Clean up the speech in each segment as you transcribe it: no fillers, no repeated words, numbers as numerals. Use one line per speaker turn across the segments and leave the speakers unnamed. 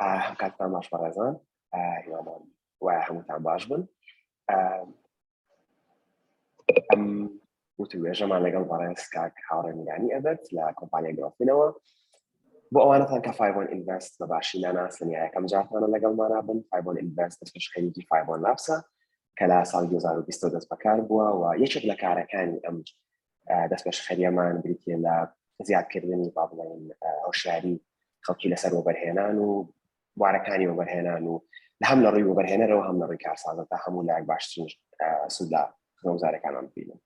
هم کاتتان باش بەڕێزان هیوامان وایە هەمووتان باش بن. ئەم وتوێژەمان لەگەڵ بەڕێز کاک هاوڕێ میرانی ئەبێت لە کۆمپانیای گرۆفینەوە. بۆ ئەوانەتان کە فایڤۆن ئینڤست بە باشی ناناسن یا یەکەم جارتانە لەگەڵمانە بن، فایڤۆن ئینڤست دەستپێشخەریکی فایڤۆن لابسە کە لە ساڵی 2020 دەست بەکار بووە و یەکێک لە کارەکانی ئەم دەستپێشخەریەمان بریتیە لە زیادکردنی با بڵێن هۆشیاری خەڵکی لەسەر وەبەرهێنان و بوارەکانی وەبەرهێنان و هەم لە ڕووی وەبەرهێنەرەوە هەم لە ڕووی کارسازە تا هەموو لایەک باشترین سوود لە خزمەتگوزارەکانمان ببینن.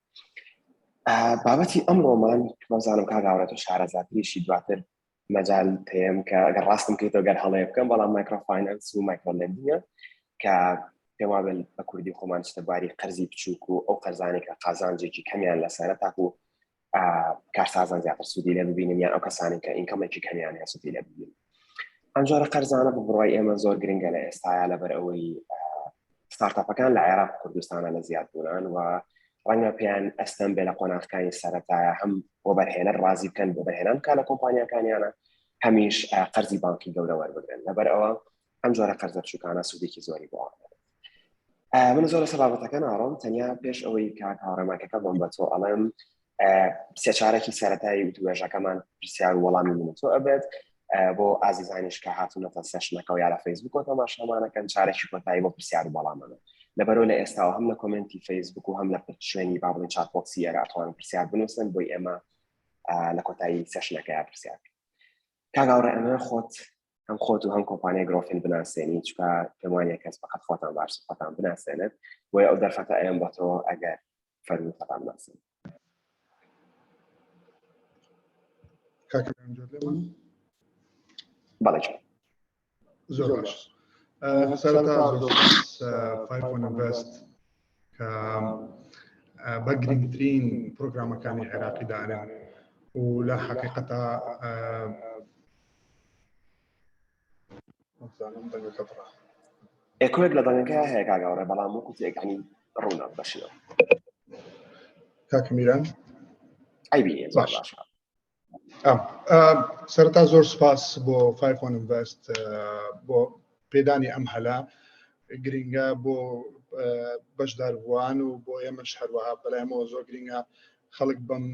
بابەتی ئەمڕۆمان بەزانم کاگاورێتە شارەزاتریشی دواتر مەجال پێم کە ئەگەر ڕاستم کەیتەوە گەر هەڵەیە بکەم، بەڵام مایکرۆفاینانس و مایکرۆلێندینگە کە پێم وابێت بە کوردی خۆمان شتەباری قەرزی بچووک و ئەو قەرزانێک کە قازانجێکی کەمیان لەسەرە تاکو کارسازان زیاتر سوودی لێ ببینن یان ئەو کەسانی کە ئینکەمێکی کەمیان هەیە سوودی لێ ببینن. ئەم جۆرە قەرزانە بە بڕوای ئێمە زۆر گرنگە لە ئێستایا لەبەر ئەوەی ستارتاپەکان لە عێراق و کوردستانە لە زیاد بوونان و ڕەنگە پێیان ئەستەم بێ لە قۆناغەکانی سەرەتایە هەم وەبەرهێنەر ڕازی بکەن بۆ بەرهێنان کا لە کۆمپانیاکانیانە، هەمیش قەرزی بانکی گەورە وەربگرن. لەبەر ئەوە ئەم جۆرە قەرزە بچووکانە سوودێکی زۆری بۆ من زۆر لەسەر بابەتەکە ناڕۆم، تەنیا پێش ئەوەی کاک هاوڕێماکەکە بۆم بە تۆ ئەڵێم سێ چارەکی سەرەتایی وتوێژەکەمان پرسیار و وەڵامی من تۆ ئەبێت بۆ ئازیزانیش کە هاتوونەتە سێشنەکە و یا لە فەیسبوک و تەماشامانەکەن چارێکی کۆتایی بۆ پرسیار و وەڵامانە. لەبەرەوە لە ئێستاوە هەم لە کۆمنتی فەیسبوک و هەم لە شوێنی با بڵێن چات بۆکسی ئێرە ئەتوانن پرسیار بنووسن بۆی ئێمە لە کۆتایی سێشنەکەیە پرسیار بکەین. کاک هاوڕێ ئەمە هەم خۆت و هەم کۆمپانیای گرۆفین بناسێنی، چونکە پێم وایە کەس فقط خۆتان باش خۆتان بناسێنێت بۆیە ئەو دەرفەتە ئەم بۆ تۆ ئەگەر فەرمی خۆتان بناسێن. بەڵێ
زۆر باش. سەرەتا زۆر فایڤۆن ئینڤست کە بە گرنگترین پرۆگرامەکانی عێراقی دانێن و لە حەقیقەتا
ئێکۆیەک لە دەنگەکە هەیە کاک هاوڕێ، بەڵام وەکو تێکانی ڕوونە بەشیەوە.
کاک میران
ئەیبینێ زۆر باشە.
سەرەتا زۆر سپاس بۆ فایڤۆن ئینڤست بۆ پێدانی ئەم هەلا گرنگە بۆ بەشداربووان و بۆ ئێمەش هەروەها بەلایەمەوە زۆر گرنگە خەڵک بەم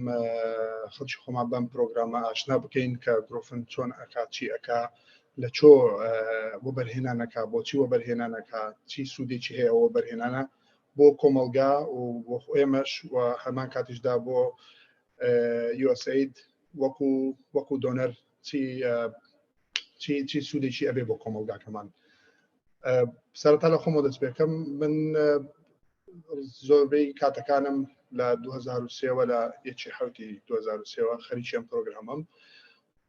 خەڵکی خۆمان بەم پرۆگرامە ئاشنا بکەین کە گرۆفن چۆن ئەکات چی ئەکا لە چۆ وەبەرهێنانەکە بۆچی وەبەرهێنانەکە چی سوودێکی هەیە وەبەرهێنانە بۆ کۆمەلگا و بۆ ئێمەش و هەمان کاتیشدا بۆ USAID وەکو دۆنەر چی سوودێکی ئەبێ بۆ کۆمەلگاکەمان. سەرەتا لە خۆمە دەست پێکەم، من زۆربەی کاتەکانم لە 2003 لە یەکی حوتی 2003 خەریکی ئەم پرۆگرامم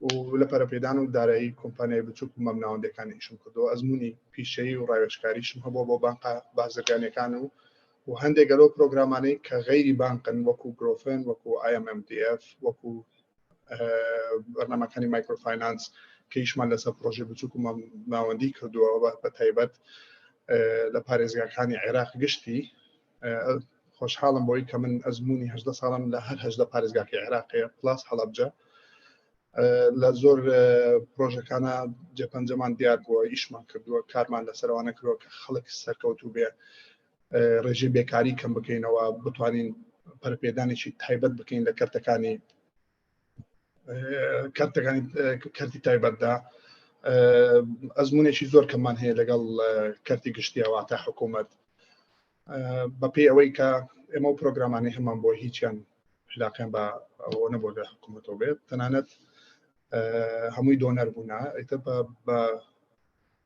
و لە پەرەپێدان و دارایی کۆمپانیای بچووک و مەمناوەندەکانی ئیشم کردەوە. ئەزمموی پیشەیی و ڕاوێژکاریشم هەبووە بۆ بانقە بازرگانیەکان و هەندێک گەلۆ پرۆگرامانەی کە غەیری بانقن وەکو گرۆفن، وەکو IMMDF، وەکو بەرنامەکانی مایکرۆفاینانس کە ئیشمان لەسەر پرۆژێ بچووک و مەمناوەندی کردووە بە تایبەت لە پارێزگاکانی عێراق گشتی. خۆشحاڵم بۆی کە من ئەزمموی 18 ساڵم لە هەر 18 پارێزگاکی عێراقیە پلاس هەڵەبجە لە زۆر پرۆژەکانە جێپەنجەمان دیار بووە، ئیشمان کردووە، کارمان لەسەرەوانە کردووە کە خەڵک سەرکەوتوو بێ، ڕێژەی بێکاری کەم بکەینەوە، بتوانین پەرپێدانێکی تایبەت بکەین لە کەرتی تایبەتدا. ئەزممونێکی زۆر کەممان هەیە لەگەڵ کەرتی گشتیەوە تا حکوومەت بەپێی ئەوەی کە ئێمە و پرۆگرامانی هەمان بۆ هیچیان علاقیان بە ئەوە نەبوو لە حکوومەتەوە بێت، تەنانەت هەمووی دۆنەر بوونا ئیتر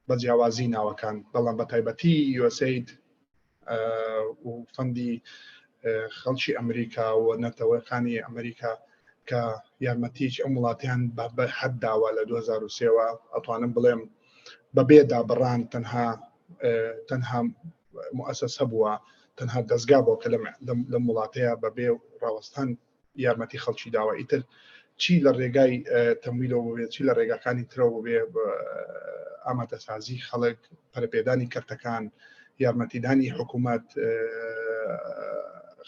بە جیاوازی ناوەکان، بەڵام بە تایبەتی USAID و فەندی خەڵکی ئەمریکا و نەتەوەکانی ئەمریکا کە یارمەتیی ئەم وڵاتیان بە حەد داوە لە 2003 ئەتوانم بڵێم بەبێ دابڕان تەنها مؤسسە هەبووە، تەنها دەستگا بۆ کە لەم وڵاتەیە بەبێ ڕاوەستان یارمەتی خەڵکی داوە. ئیتر چی لە ڕێگای تەمویلەوە بێت، چی لە ڕێگاکانی ترەوە بێ، ئامادەسازی خەڵک، پەرپێدانی کەرتەکان، یارمەتیدانی حکوومەت،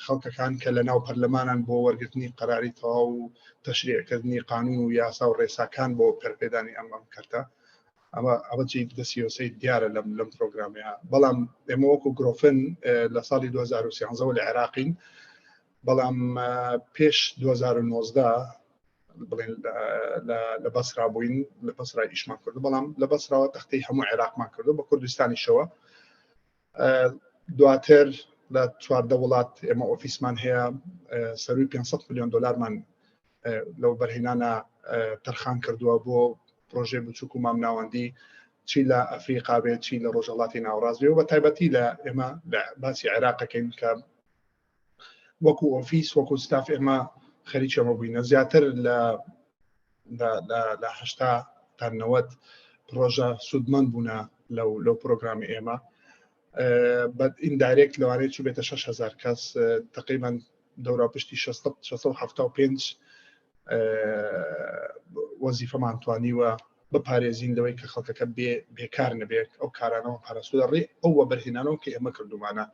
خەڵکەکان کە لە ناو پەرلەمانان بۆ وەرگرتنی قەراری تەواو و تەشریعکردنی قانون و یاسا و ڕێساکان بۆ پەرپێدانی ئەم کەرتە. ئەوە چی دەسیۆسەی دیارە لەم پرۆگرامەیە بەڵام ئێمە وەکو گرۆفن لە ساڵی 2013 لە عێراقین بەڵام پێش 2019 بڵێن لە بەسرا بووین لە بەسرا ئیشمان کردو بەڵام لە بەسراوە تەختەی هەموو عێراقمان کردو بە کوردستانیشەوە دواتر لە 14 وڵات ئێمە ئۆفیسمان هەیە سەروی 500 ملیۆن دلارمان لەو بەرهێنانە تەرخان کردووە بۆ پرۆژێ بچووک و مامناوەندی چی لە ئەفریقا بێت چی لە ڕۆژهەڵاتی ناوەڕاست بێ و بە تایبەتی لە ئێمە لە باسی عێراقەکەین کە وەکو ئۆفیس وەکو ستاف ئێمە خەریکی ئەمە بووینە زیاتر لە 80 تا 90 پرۆژە سودمەند بوونە لەو پرۆگرامی ئێمە بە ئیندایرێکت لەوانەیە چوو بێتە 6,000 کەس تقریباً دەورا پشتی 675 وەزیفەمان توانیوە بپارێزین لەوەی کە خەڵکەکە بێکار نەبێت ئەو کارانەوە پارەسوودە ڕێ ئەو وەبەرهێنانەوە کە ئێمە کردومانە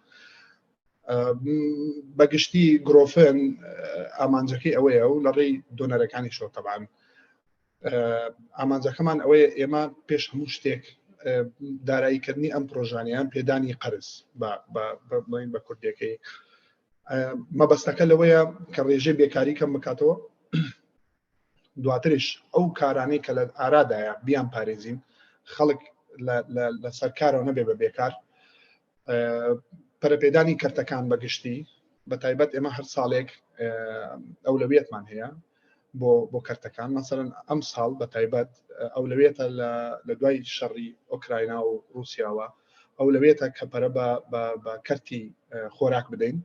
بەگشتی گرۆفن ئامانجەکەی ئەوەیە و لە ڕێی دۆنەرەکانی شۆ تەبان ئامانجەکەمان ئەوەیە ئێمە پێش هەموو شتێک داراییکردنی ئەم پرۆژانیان پێدانی قەرز بڵین بە کوردیەکەی مەبەستەکە لەوەیە کە ڕێژەی بێکاری کەم بکاتەوە دواترش ئەو کارانەی کە لە ئارادایە بیان پارێزین خەڵک لە سەرکارەوە نەبێ بە بێکار پەرەپێدانی کەرتەکان بەگشتی بە تایبەت ئێمە هەر ساڵێک ئەولەویەتمان هەیە بۆ کەرتەکان مەسەرەن ئەم ساڵ بە تایبەت ئەولەویەتە لە دوای شەڕی ئۆکراینا و رووسیاوە ئەولەویەتە کە پەرە بە کەرتی خۆراک بدەین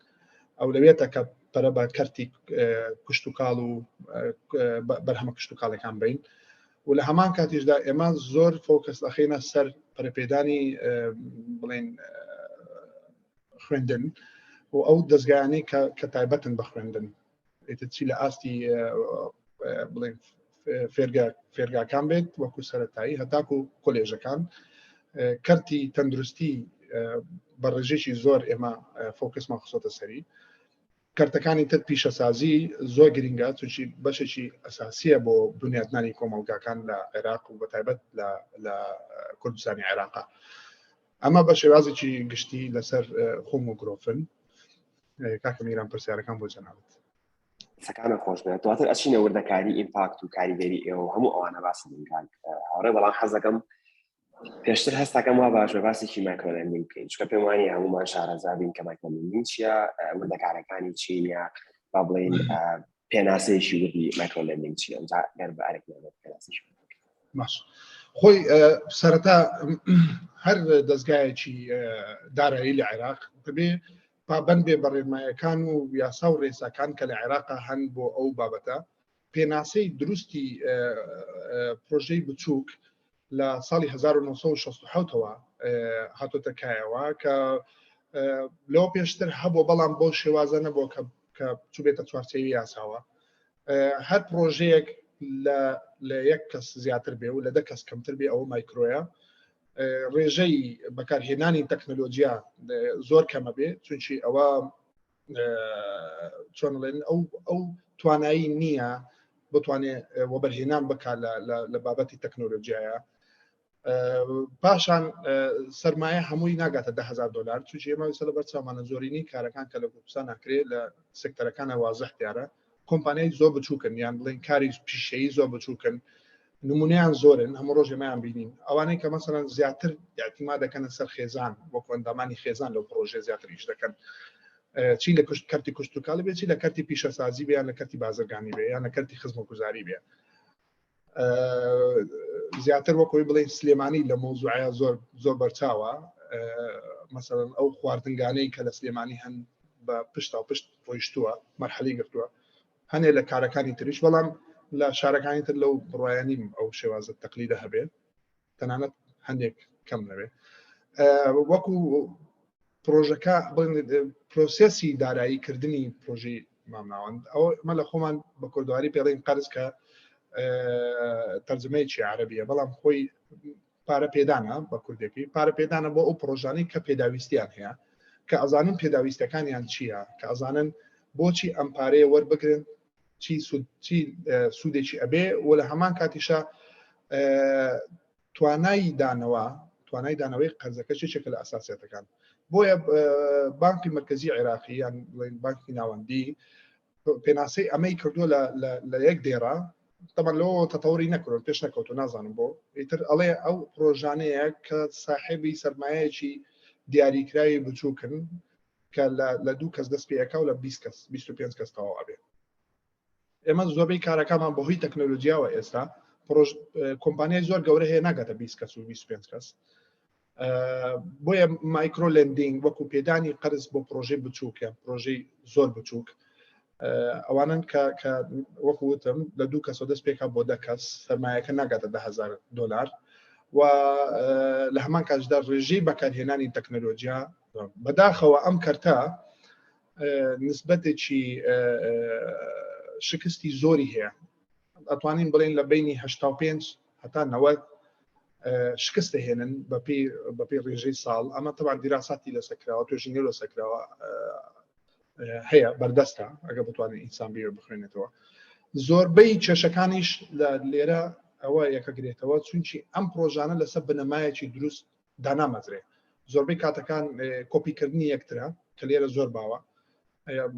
ئەولەویەتە کە پەرە بە کەرتی کوشتتوکاڵ و بەرهەمە کوشتتوکاڵەکان بین و لە هەمان کاتیشدا ئێمە زۆر فۆکەس دەخینە سەر پەرەپێدانی بڵێن خوێندن و ئەو دەستگایانەی کە تایبەتن بە خوێندن چی لە ئاستی بڵێن فێرگاکان بێت وەکو سەرەتایی هەتاکو کۆلێژەکان کەرتی تەندروستی بە ڕێژێکی زۆر ئێمە فۆکسمان خسۆتە سەری کەرتەکانی تر پیشەسازی زۆر گرنگە چونکی بەشێکی ئەساسیە بۆ بنیادنانی کۆمەڵگاکان لە عێراق و بە تایبەت لە کوردستانی عێراقا ئەمە بە شێوازێکی گشتی لەسەر خۆم و گرۆفن کاکە میران پرسیارەکان بۆ جەنابەت
سەکانە خۆش بێت دواتر ئەچینە وردەکاری ئیمپاکت و کاریگەری ئێوە هەموو ئەوانە باسی دەکەن هاوڕێ بەڵام حەز دەکەم پێشتر هەستاکەم وا باش بە باسێکی مایکرۆلەندینگ بکەین چونکە پێم وانیە هەمومان شارەزابین کە مایکرۆلەندینگ چییە وردەکارەکانی چینە با بڵێن پێناسەیەکی وردی مایکرۆلەندینگ چییە ئەمجا گەر بە ئەرێک پێناسیش
باش خۆی سەرەتا هەر دەستگایەکی دارایی لە عێراق ببێ پابەند بێ بە ڕێنماییەکان و یاسا و ڕێساکان کە لە عێراقا هەن بۆ ئەو بابەتە پێناسەی دروستی پرۆژەی بچووک لە ساڵی 1960ەوە هاتۆتە کایەوە کە لەوە پێشتر هەبوو بەڵام بۆ شێوازە نەبووە کە چوو بێتە چوارچێوی یاساوە هەر پرۆژەیەک لە یەک کەس زیاتر بێ و لە 10 کەس کەمتر بێ ئەوە مایکرۆیە ڕێژەی بەکارهێنانی تەکنۆلۆژیا زۆر کەمە بێ چونکی ئەوە چۆنڵێن ئەو توانایی نییە بتوانێت وەبەرهێنان بکات لە بابەتی تەکنۆلۆژیایە پاشان سەرمایە هەمووی ناگاتە $10,000 چونکی ئێمە ویسە لە بەرچاومانە زۆرینی کارەکان کە لە کوردستان ناکرێت لە سێکتەرەکانە وازەح دیارە کۆمپانیای زۆر بچووکن یان بڵێن کاری پیشەیی زۆر بچووکن نمونەیان زۆرن هەموو ڕۆژ ئێمەیان بینین ئەوانەی کە مەسەڵەن زیاتر اعتیماد دەکەنە سەر خێزان وەکو ئەندامانی خێزان لەو پرۆژێ زیاتر ئیش دەکەن چی لە کەرتی کوشتتوکاڵ بێت چی لە کەرتی پیشەسازی بێ یان لە کەرتی بازرگانی بێ یان لە کەرتی خزمەتگوزاری بێ زیاتر وەکوی بڵێ سلێمانی لە مۆزوعەیە زۆر بەرچاوە مەسەڵەن ئەو خواردنگانەی کە لە سلێمانی هەن بە پشت تا پشت ڕۆیشتووە مەرحەلەی گرتووە هەنێ لە کارەکانی تریش بەڵام لە شارەکانی تر لەو بڕایانیم ئەو شێوازە تەقلیدە هەبێت تەنانەت هەندێک کەم نەبێ وەکو پرۆژەکە پرۆسێسی داراییکردنی پرۆژەی مامناوەند ئەوە مە لە خۆمان بە کوردواری پێڵین قەرز کە تەرجمەیەکی عەرەبیە بەڵام خۆی پارە پێدانە بە کوردێکی پارە پێدانە بۆ ئەو پرۆژانەی کە پێداویستیان هەیە کە ئەزانن پێداویستەکانیان چییە کە ئەزانن بۆچی ئەم پارەیە وەربگرن چی سوودێکی ئەبێ و لە هەمان کاتیشە توانایی دانەوەی قەرزەکە شکل ئاساسیەتەکان بۆیە بانکی مرکزی عێراقی یان بانکی ناوەندی پێناسەی ئەمەی کردووە لە یەک دێرە طبعا لەوە تەتەوری نەکردن پێش نەکەوتو نازانم بۆ ئیتر ئەڵێ ئەو پرۆژانەیە کە ساحێبی سەرمایەیەکی دیاریکراوی بچووکن کە لە 2 کەس دەست پێەکە و لە 20 کەس 25 کەس تەواو ئەبێ ئێمە زۆربەی کارەکەمان بە هۆی تەکنۆلۆژیاوە ئێستا کۆمپانیای زۆر گەورە هەیە ناگاتە 20 کەس و 25 کەس بۆیە مایکرۆ لندینگ وەکو پێدانی قەرز بۆ پرۆژەی بچووکە پرۆژەی زۆر بچووک ئەوانن کە وەکو وتم لە 2 کەس دەست پێکا بۆ 10 کەس سەرمایەکە ناگاتە $10,000 و لە هەمان کاتژدا ڕێژەی بەکارهێنانی تەکنۆلۆژیا بەداخەوە ئەم کەرتە نسبەتێکی شکستی زۆری هەیە ئەتوانین بڵێن لە بینی 85 هەتا 90 شکست هێنن بەپی ڕێژەی ساڵ ئەمە طبعا دیراساتی لەسەرکراوە توێژینەی لەسەرکراوە هەیە بەردەستە ئەگە بتوانێت ئینسان بیر بخوێنێتەوە زۆربەی کێشەکانیش لە لێرە ئەوە یەکەگرێتەوە چونکی ئەم پرۆژانە لەسەر بنەمایەکی دروست دانامەزرێ زۆربەی کاتەکان کۆپیکردنی یەکترە کە لێرە زۆر باوە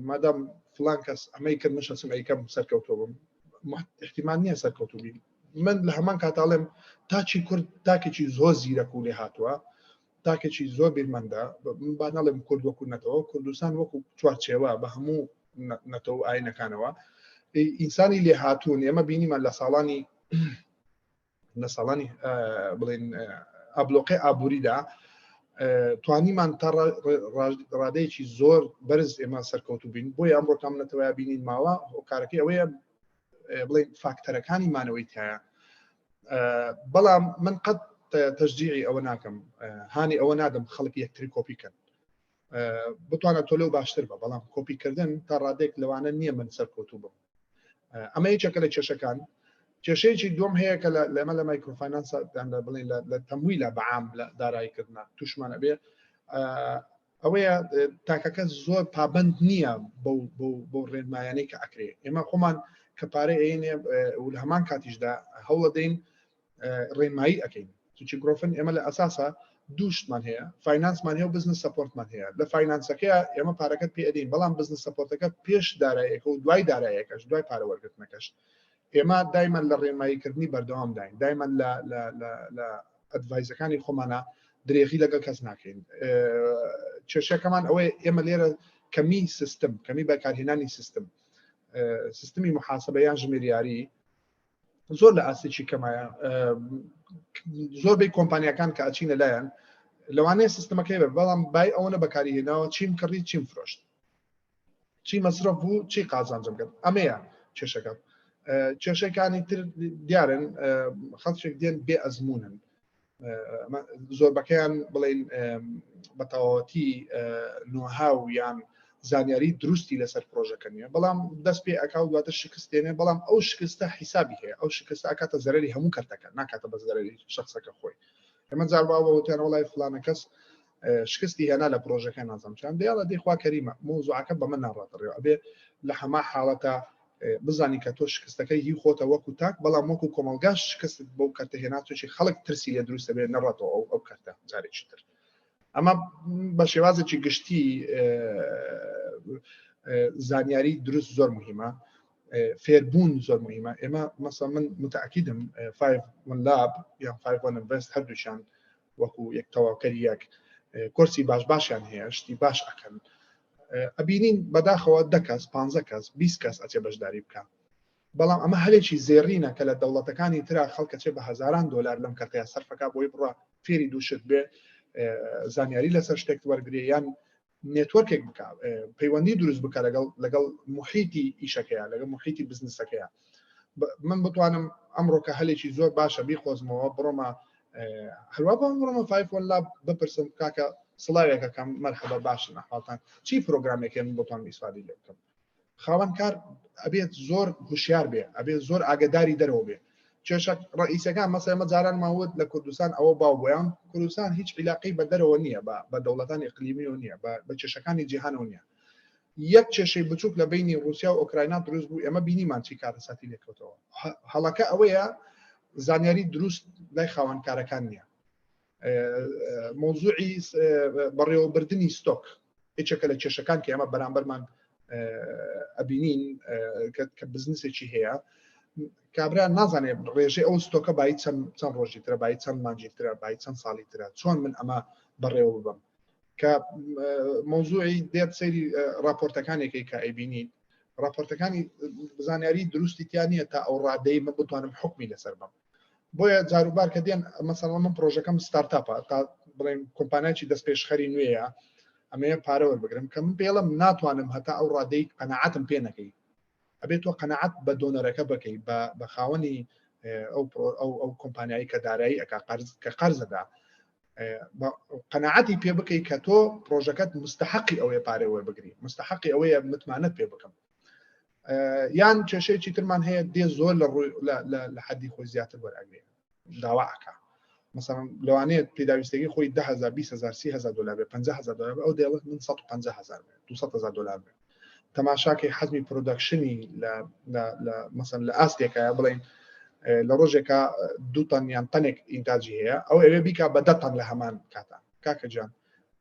مادام فلان کەس ئەمەی کرد مشەسم ئەیکەم سەرکەوتۆ بم احتیمال نییە سەرکەوتو بین من لە هەمان کاتاڵێم تاچی کورد تاکێکی زۆر زیرەک و لێ هاتووە تاکێکی زۆر بیرمەندە با نەڵێم کورد وەکو نەتەوە کوردستان وەکو چوارچێوە بە هەموو نەتەوە ئاینەکانەوە ئینسانی لێ هاتوون ئێمە بینیمان لە ساڵانی بڵێن ئەبلۆقی ئابووریدا توانیمان تا ڕادەیەکی زۆر بەرز ئێمە سەرکەوتو بین بۆیە ئەمڕۆ تام نەتەوەیە بینین ماوە هۆکارەکەی ئەوەیە بڵێن فاکتەرەکانی مانەوەی تایە بەڵام من قەت تەشجیعی ئەوە ناکەم هانی ئەوە نادەم خەڵک یەکتری کۆپیکەن بتوانێت تۆ لەو باشتر بە بەڵام کۆپیکردن تا ڕادێک لەوانە نییە من سەرکەوتو بم ئەمە یەکێکە لە کێشەکان کێشەیەکی دوم هەیە کە لەمە لە مایکرۆفاینانس بڵێن لە تەمویلە بەعام لە داراییکردنا توشمانە بێ ئەوەیە تاکەکە زۆر پابند نییە بۆ ڕێنمایانەی کە ئەکرێ ئێمە خۆمان کە پارەی ئەینێ و لە هەمان کاتیشدا هەوڵە دەین ڕێنمایی ئەەکەین چی گرۆفن ئێمە لە ئەساسە دووشتمان هەیە فاینانسمان هەیە و بزنس سەپۆرتمان هەیە لە فاینانسەکەی ئێمە پارەکەت پێ ئەدەین بەڵام بزنس سەپۆرتەکە پێش داراییەکە و دوای داراییەکەش دوای پارە وەرگرتنەکەش ئێمە دایمەن لە ڕێنماییکردنی بەردەوام داین دایمەن لە ئەدڤایزەکانی خۆمانە درێغی لەگەڵ کەس ناکەین کێشەکەمان ئەوەیە ئێمە لێرە کەمی بەکارهێنانی سیستمی محاسبەیان ژمێریاری زۆر لە ئاسێکی کەمایە زۆربەی کۆمپانیەکان کە ئەچینە لایەن لەوانەیە سیستمەکەی بێ بەڵام بای ئەوەنە بەکاریهێناوە چیم کڕی چیم فرۆشت چی مەسرف بوو چی قازانجم کرد ئەمەیە کێشەکە کێشەکانی تر دیارن خەڵکێک دێن بێ ئەزمونن زۆربەکەیان بڵێن بەتەواوەتی نۆهاو یان زانیاری دروستی لەسەر پرۆژەکە نیە بەڵام دەست پێ ئەکاو دواتر شکستێنێ بەڵام ئەو شکستە حیسابی هەیە ئەو شکستە ئەکاتە زەرەری هەموو کەرتەکە ناکاتە بە زەرەری شخصەکە خۆی ئێمە جار باوەوتیان وڵای فلانە کەس شکستی هێنا لە پرۆژەکە نازەم چیان دیاڵە دەیخوا کەریمە موزوعەکە بە من ناڕاتڕێەوە ئەبێ لە هەما حاڵەتە بزانی کە تۆ شکستەکەی هی خۆتە وەکو تاک بەڵام وەکو کۆمەلگاش شکست بۆ کەرتە هێناتوشی خەڵک ترسی لێ دروستە بێت نەڕاتەوە ئەو کەرتە جارێکی تر ئەمە بە شێوازێکی گشتی زانیاری دروست زۆر مهمە فێربوون زۆر مهمە ئێمە مەسەڵەن من متأکیدم 5 لاب یان 5 invest هەردووشیان وەکو یەک تەواوکەری یەک کورسی باشیان هەیە شتی باش ئەکەن ئەبینین بەداخەوە 10 کەس 15 کەس 20 کەس ئەچێ بەشداری بکە بەڵام ئەمە هەلێکی زێڕینە کە لە دەوڵەتەکانی ترا خەڵکە چێ بە $1000 لەم کەرتەیە سەرفەکە بۆی بڕە فێری دووشت بێ زانیاری لەسەر شتێک وەرگری یان نێتوەرکێک بکە پەیوەندی دروست بکە لەگەڵ محیتی ئیشەکەیە لەگەڵ محیتی بزنسەکەیە من بتوانم ئەمڕۆ کە هەلێکی زۆر باشە بیخۆزمەوە بڕۆمە هەروە بڕۆمە 5 لاب بپرسم کاکە سڵاوێکەکەم مەرحەبە باشن ئەحواڵتان چی پرۆگرامێکێن بتوان ئیسفادی لێ بکەم خاوەن کار ئەبێت زۆر هوشیار بێ ئەبێت زۆر ئاگداری دەرەوە بێ کێشە ڕئیسەکان مەسەڵەن ئێمە جاران ماوت لە کوردستان ئەوە باو بۆیان کوردستان هیچ عیلاقەی بە دەرەوە نییە بە دەوڵەتانی ئیقلیمیەوە نییە بە کێشەکانی جیهانەوە نییە یەک کێشەی بچووک لە بینی رووسیا و ئوکراینە دروست بوو ئێمە بینیمان چی کارەساتی لێکەوتەوە هەڵەکە ئەوەیە زانیاری دروست لای خاوەنکارەکان نییە. مۆزوعی بەڕێوەبردننی ستۆک هیچێکە لە کێشەکان کە ئێمە بەرامبەرمان ئەبینین کە بزنسێکی هەیە کابرا نازانێت ڕێژەی ئەو ستۆکە بای چەند ڕۆژی ترە بای چەند مانجی ترە بای چەند ساڵی ترە چۆن من ئەمە بەڕێوە ببم کە مۆزوعی دێت سەیری راپۆرتەکانێکی کە ئەیبینین راپۆرتەکانی زانیاری دروستی تیان نییە تا ئەو ڕادەی من بتوانم حکمی لەسەر بم بۆیە جاروبار کە دێن مەسەڵەن من پرۆژەکەم ستارتاپە تا بڵێن کۆمپانیاکی دەست پێشخەری نوێیە ئەمەیە پارە وەربگرم کە من پێڵم ناتوانم هەتا ئەو ڕادەی قەناعەتم پێ نەکەی ئەبێت تۆ قەناعەت بە دۆنەرەکە بکەی بە خاوەنی ئەو کۆمپانیایی کە دارایی ئەکا کە قەرزەدا قەناعەتی پێ بکەی کە تۆ پرۆژەکەت مستحقی ئەوەیە پارەی وەربگری مستحقی ئەوەیە متمانەت پێ بکەم یان کێشەیەکی ترمان هەیە دێ زۆر لە حەدی خۆی زیاتر وەرئەگرێ داواکە مثلا لەوانەیە پێداویستەکەی خۆی 10,000 20,000 30,000 دلار بێ 50,000 دلار ئەو دێڵێت من 150,000 200,000 دلار بێ تەماشاکەی حەزمی پرۆدەکشنی مثلا لە ئاستێکە بڵێن لە ڕۆژێکە 2 تەن یان تەنێک ئینتاجی هەیە ئەو ئەوێ بیکا بە 10 تەن لە هەمان کاتە کاکە جان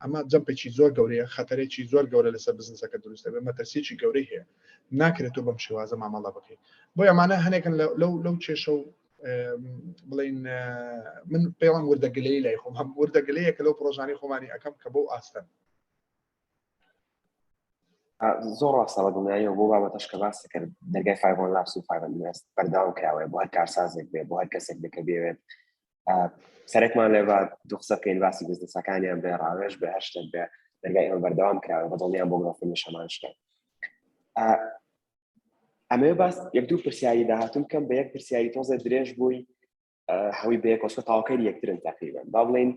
ئەمە جەمپێکی زۆر گەورەیە خەتەرێکی زۆر گەورە لەسەر بزنسەکە دروستە بێ مەترسیی گەورەی هەیە ناکرێت تۆ بەم شێوازە مامەڵە بکەیت بۆ ئەمانە هەنێکن لەو کێشە و بڵین من پێڵم وردەگلەی لای خۆم هەم وردەگلەیە کە لەو پرۆژانی خۆمانی ئەەکەم کە بۆ ئاستن
زۆر ڕاستەوە دڵنیاییەوە بۆ بابەتەش کە باس کرد دەرگای فایڤۆن لابس و فایڤۆن ئینڤست بەرداوام کراوێ بۆ هەر کارسازێک بێ بۆ هەر کەسێک بکە بێوێت سەرێکمان لێ دوو قسە بکەین باسی بزنسەکانیان بێ ڕاوێژ بێ هەر شتێک بێ دەرگای ئێمە بەردەوام کراوە بە دڵنیان بۆ گرۆفینی شەمان شتێک ئەمێ باس یەک دوو پرسیاری داهاتوم کەم بە یەک پرسیاری تۆزە درێژ بووی هەوی بە یەک وەسکە تاواکەری یەکترن تقریبا با بڵێن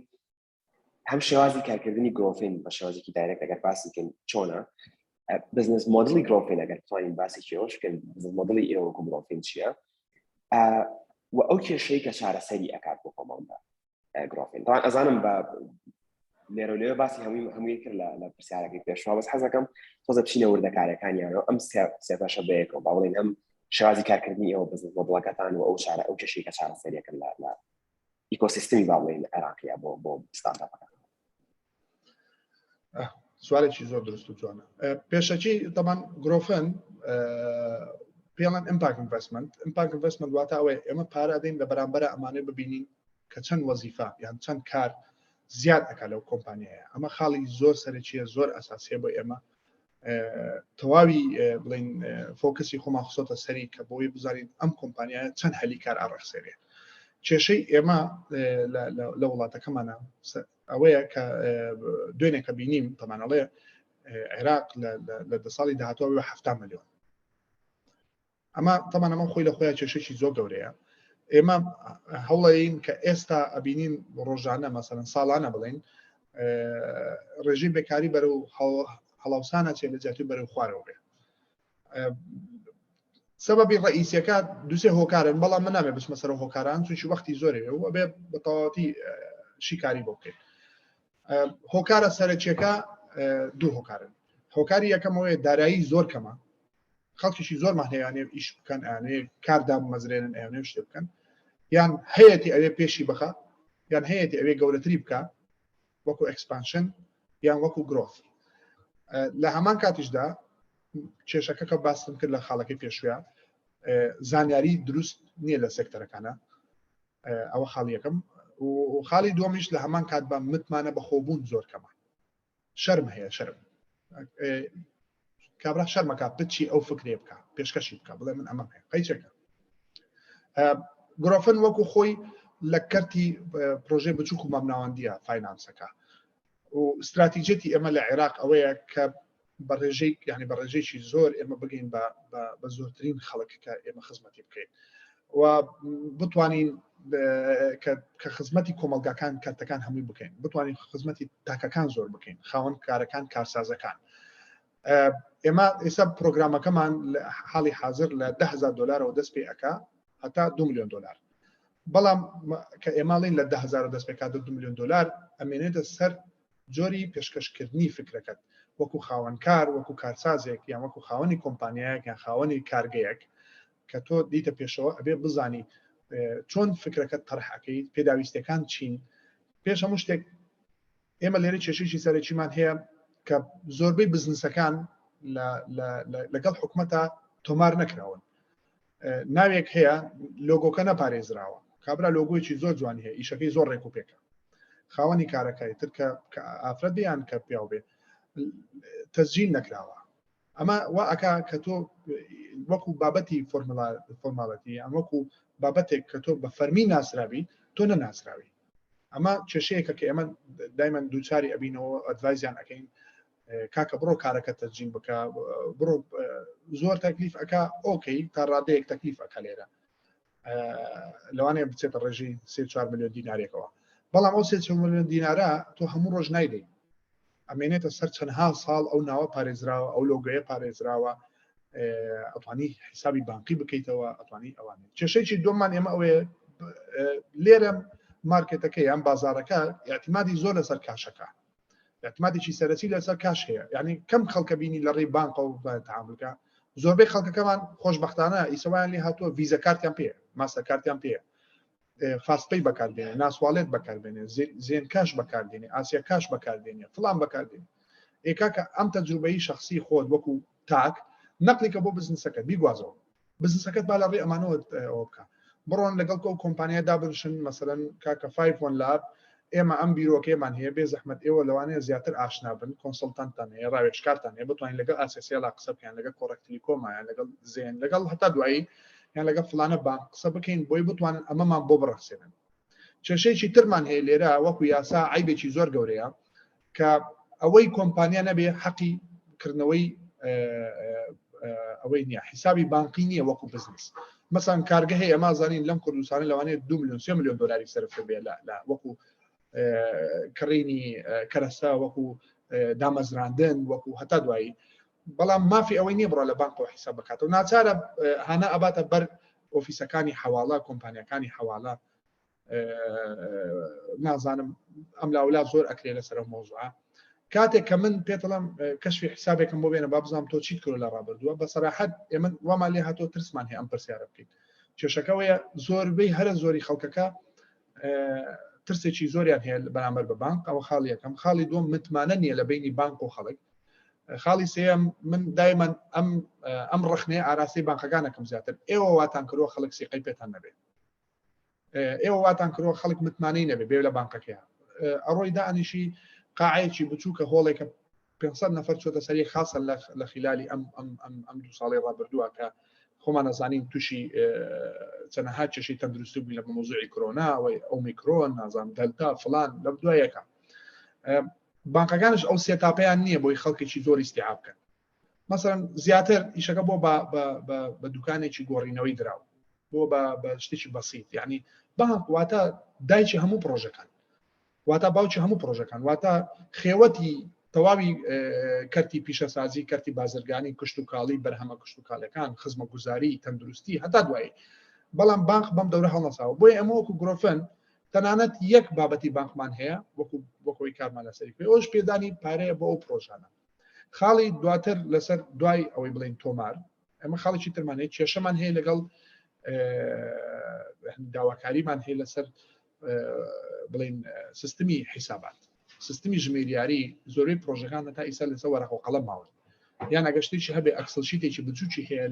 هەم شێوازی کارکردنی گرۆفین بە شێوازێکی دایرەکت ئەگەر باسی بکەین چۆنە بزنس مۆدلی گرۆفین ئەگەر بتوانین باسی کێوەش بکەین بزنس مۆدلی ئێوە وەکو گرۆفین چییە و ئەو کێشەی کە چارەسەری ئەکات بۆ کۆمەڵدا گرۆفین طبعا ئەزانم بە لێرە لێرە باسی هەمووی کرد لە پرسیارەکەی پێشوا بەس حەزەکەم تۆزە بچینە وردەکارەکانیانەوە ئەم سێ پاشە بەیەکەوە با بڵێن هەم شێوازی کارکردنی ئێوە بزنس مۆدڵەکەتان و ئەو کێشەی کە چارەسەریەکە لە ئیکۆسیستمی با بڵێن عێراقیە بۆ ستارتاپەکان
سوالێکی زۆر دروست و جوانە پێشەکی تەمان گرۆفن پێڵەن ئیمپاکت ئینڤستمنت واتە ئەوەیە ئێمە پارە دەین لە بەرامبەر ئەمانەی ببینین کە چەند وەزیفە یان چەند کار زیاد ئەکا لەو کۆمپانیایە ئەمە خاڵی زۆر سەرەکیە زۆر ئەساسیە بۆ ئێمە تەواوی بڵین فۆکسی خۆمان خسۆتە سەری کە بۆی بزانین ئەم کۆمپانیایە چەند هەلی کار ئاڕەخسێرێ کێشەی ئێمە لە وڵاتەکەمانە ئەوەیە کە دوێنێ کە بینیم تەمانەڵێ عێراق لە 10 ساڵی داهاتوە 7 ملیۆن ئەمە تەمان ئەمە خۆی لە خۆیان کێشەی زۆر گەورەیە ئێمە هەوڵەیین کە ئێستا ئەبینین ڕۆژانە مەسەڵەن ساڵانە بڵین ڕێژیم بێکاری بەرەو هەڵاوسانە چێ لە جیاتی بەرەو خوارەوە بێ سەبەبی ڕئیسیەکە دووسێ هۆکارن بەڵام من نامێ بچمە سەر هۆکاران چونکی وەختی زۆرێ و بێ بە تەواوەتی شیکاری بۆ بکەین هۆکارە سەرەکیەکە دوو هۆکارن هۆکاری یەکەمەوەی دارایی زۆر کەمە خەڵکیشی زۆر ماهەیەوانێ ئیش بکەن ئەوانەیە کاردام مەزرێنن ئەوانەیە شتێ بکەن یان هەیەی ئەوێ پێشی بخە یان هەیەی ئەوێ گەورەتری بکە وەکو ئەکسپانشن یان وەکو گرۆث لە هەمان کاتیشدا کێشەکە کە باستم کرد لە خاڵەکەی پێشوویە زانیاری دروست نییە لە سێکتەرەکانە ئەوە خاڵ یەکەم و خاڵی دووەمیش لە هەمان کات بە متمانە بەخۆبوون زۆر کەمە شەرم هەیە شەرم کابرا شەرمەکە بچی ئەو فکرێ بکە پێشکەشی بکە بڵێ من ئەمەم هەیە قەیچەکە گرۆفن وەکو خۆی لە کەرتی پرۆژێ بچووک و مەبناوەندیە فاینانسەکە و استراتیجەتی ئێمە لە عێراق ئەوەیە کە بەڕێژەی یعنی بەڕێژەیەکی زۆر ئێمە بگەین بە زۆرترین خەڵکەکە ئێمە خزمەتی بکەین و بتوانین کە خزمەتی کۆمەلگاکان کارتەکان هەمووی بکەین بتوانین خزمەتی تاکەکان زۆر بکەین خاوەن کارەکان کارسازەکان ئێمە ئێستا پرۆگرامەکەمان لە حاڵی حاضر لە 10,000 دلارەوە دەست پێ ئەکا هەتا 2 ملیۆن دلار بەڵام کە ئێماڵین لە 10,000 دەست پێکات 2 ملیۆن دلار ئەمێنێتە سەر جۆری پێشکەشکردنی فکرەکەت وەکو خاوەنکار وەکو کارسازێک یان وەکو خاوەنی کۆمپانیایەک یان خاوەنی کارگەیەک کە تۆ دیتە پێشەوە ئەبێ بزانی چۆن فکرەکەت تەرحەکەی پێداویستەکان چین پێش هەموو شتێک ئێمە لێرە کێشەیەکی سەرەکیمان هەیە کە زۆربەی بزنسەکان لەگەڵ حکومەتە تۆمار نەکراون ناوێک هەیە لۆگۆکە نەپارێزراوە کابرا لۆگۆیەکی زۆر جوان هەیە ئیشەکەی زۆر ڕێک و پێکە خاوەنی کارەکەی تر کە ئافرەت بیان کە پیاو بێ تەسجیل نەکراوە ئەمە وا ئەکا کە تۆ وەکو بابەتی فۆرماڵەتی یان وەکو بابەتێک کە تۆ بە فەرمی ناسراوی تۆ نەناسراوی ئەمە کێشەیەکە کە ئێمە دایمەن دووچاری ئەبینەوە ئەدڤایزیان ئەەکەین کاکە بڕۆ کارەکە تەسجیل بکە بڕۆ زۆر تەکلیف ئەکا ئۆکەی تا ڕادەیەک تەکلیف ئەکە لێرە لەوانەیە بچێتە ڕێژی 3-4 ملیۆن دینارێکەوە بەڵام ئەو 3 ملیۆن دینارە تۆ هەموو ڕۆژ نایدەی ئەمێنێتە سەر چەندها ساڵ ئەو ناوە پارێزراوە ئەو لۆگۆیە پارێزراوە ئەتوانی حیسابی بانقی بکەیتەوە ئەتوانی ئەوانێت کێشەیەکی دووەممان ئێمە ئەوەیە لێرە مارکێتەکە یان بازارەکە اعتیمادی زۆر لەسەر کاشەکە اعتیمادێکی سەرەکی لەسەر کاش هەیە یعنی کەم خەڵکە بینی لە ڕێی بانقە و تەعاملکە زۆربەی خەڵکەکەمان خۆشبەختانە ئیسەوایان لێ هاتووە ڤیزە کارتیان پێ ماسە کارتیان پێ فاستپەی بەکاردێنێ ناسوالێت بەکاربێنێ زێن کاش بەکاردێنێ ئاسیا کاش بەکاردێنێ فڵان بەکاردێنێ ئێکاکە ئەم تەجروبەی شخصی خۆت وەکو تاک نەقلیکە بۆ بزنسەکە بیگوازەوە بزنسەکەت با لە ڕێ ئەمانەوە ئەوە بکە بڕۆن لەگەڵ ئەو کۆمپانیا دابنشن مەسەلەن کاکە 5 لاب ئێمە ئەم بیرۆکەیەمان هەیە بێ زەحمەت ئێوە لەوانەیە زیاتر ئاشنا بن کۆنسڵتانتان هەیە ڕاوێژکارتان هەیە بتوانین لەگەڵ ئاسیسیالا قسە بکەین لەگەڵ کۆڕەکتلیکۆمایان لەگەڵ زێن لەگەڵ هەتا دوایی یان لەگەڵ فلانە بانک قسە بکەین بۆی بتوانن ئەمەمان بۆ بڕەخسێنن کێشەیەکی ترمان هەیە لێرە وەکو یاسا عیبێکی زۆر گەورەیە کە ئەوەی کۆمپانیا نەبێ حەقی کردنەوەی ئەوەی نییە حیسابی بانقی نییە وەکو بزنس مەسان کارگە هەیە ئەمە زانین لەم کوردستانە لەوانەیە 2 ملیۆن 3 ملیۆن دلاری سەرف بێ لە وەکو کڕینی کەرەسا وەکو دامەزراندن وەکو هەتا دوایی بەڵام مافی ئەوەی نییە بڕە لە بانک و حیساب بکاتەوە ناچارە هەنا ئەباتە بەر ئۆفیسەکانی حەواڵە کۆمپانیەکانی حەواڵە نازانم ئەم لاولا زۆر ئەکرێ لەسەر مۆزوعە کاتێک کە من پێتەڵم کەشفی حسابێکم بۆ بێنە با بزانم تۆ چیت کرد لە ڕابردووە بە سەراحەت ئێمە وامان لێ هاتۆ ترسمان هەیە ئەم پرسیارە بکەین کێشەکەوەیە زۆربەی هەرە زۆری خەڵکەکە ترسێکی زۆریان هەیە بەرامبەر بە بانک ئەوە خاڵ یەکەم خاڵی دووەم متمانە نییە لە بینی بانک و خەڵک خاڵی سێم من دایمەن ئەم ڕخنەیە ئاراستەی بانکەکانەکەم زیاتر ئێوە واتان کردووە خەڵک سیقەی پێتان نەبێت ئێوە واتان کردووە خەڵک متمانەی نەبێت بێ لە بانکەکەیە ئەڕۆی دانیشی قاعەیەکی بچووکە هۆڵێکە 500 نەفەر چۆتە سەری خاصە لە خلالی ئەم 2 ساڵی ڕابردووە کە خۆمان نەزانین تووشی چەنەها چێشی تەندروستی بووین لە مۆزوعی کۆرۆنا ئۆمیکرۆن نازانم دەلتا فلان لە دوایەکە بانکەکانش ئەو سێتاپەیان نییە بۆی خەڵکێکی زۆر ئیستیعاب بکەن مەسەڵەن زیاتر ئیشەکە بۆ بە دوکانێکی گۆڕینەوەی دراو بۆ بە شتێکی بەسیط یعنی بانک واتە دایکی هەموو پرۆژەکان واتە باوکی هەموو پرۆژەکان واتە خێوەتی تەواوی کەرتی پیشەسازی کەرتی بازرگانی کشت و کاڵی بەرهەمە کشت و کاڵەکان خزمە گوزاری تەندروستی هەتا دوایی بەڵام بانک بەم دەورە هەڵنەساوە بۆیە ئەمە وەکو گرۆفن تەنانەت یەک بابەتی بانکمان هەیە وەکوی کارمان لەسەری پێ ئەوش پێدانی پارەیە بۆ ئەو پرۆژانە خاڵی دواتر لەسەر دوای ئەوەی بڵین تۆمار ئەمە خاڵێکی ترمان هەیە کێشەمان هەیە لەگەڵ داواکاریمان هەیە لەسەر بڵین سیستمی حیسابات سیستمی ژمێریاری زۆربەی پرۆژەکان هەتا ئیسا لەسەر وەرەق و قەڵەم ماون یان ئەگەشتێکی هەبێ ئەکسڵشیتێکی بچووکی هەیە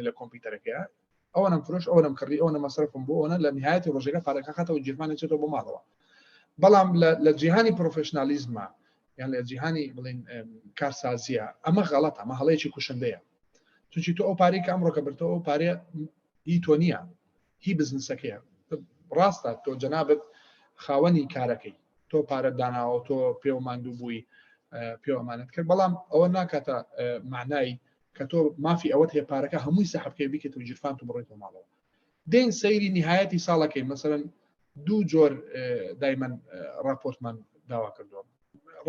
لە کۆمپیوتەرەکەیە ئەوە نەم فرۆش ئەوە نەم کڕی ئەوە نەمەسەرفم بۆ ئەوە لە نهایەتی ڕۆژەکە پارەکە خاتەوە جیرمانێتێتەوە بۆ ماڵەوە بەڵام لە جیهانی پرۆفشنالیزمە یان لە جیهانی بڵین کارسازیە ئەمە غەڵەتە ئەمە هەڵەیەکی کوشندەیە چونکی تۆ ئەو پارەی کە ئەمڕۆکە برتەوە ئەو پارێ هی تۆ نییە هی بزنسەکەیە ڕاستە تۆ جەنابەت خاوەنی کارەکەی تۆ پارە داناوە تۆ پێوە ماندوو بووی پێوەمانت کرد بەڵام ئەوە ناکاتە معنای کە تۆ مافی ئەوەت هەیە پارەکە هەمووی سەحبکەی بکێت و جیرفان تو بڕێتەوە ماڵەوە دێن سەیری نهایەتی ساڵەکەی مەسەرەن 2 جۆر دایمەن راپۆرتمان داوا کردووە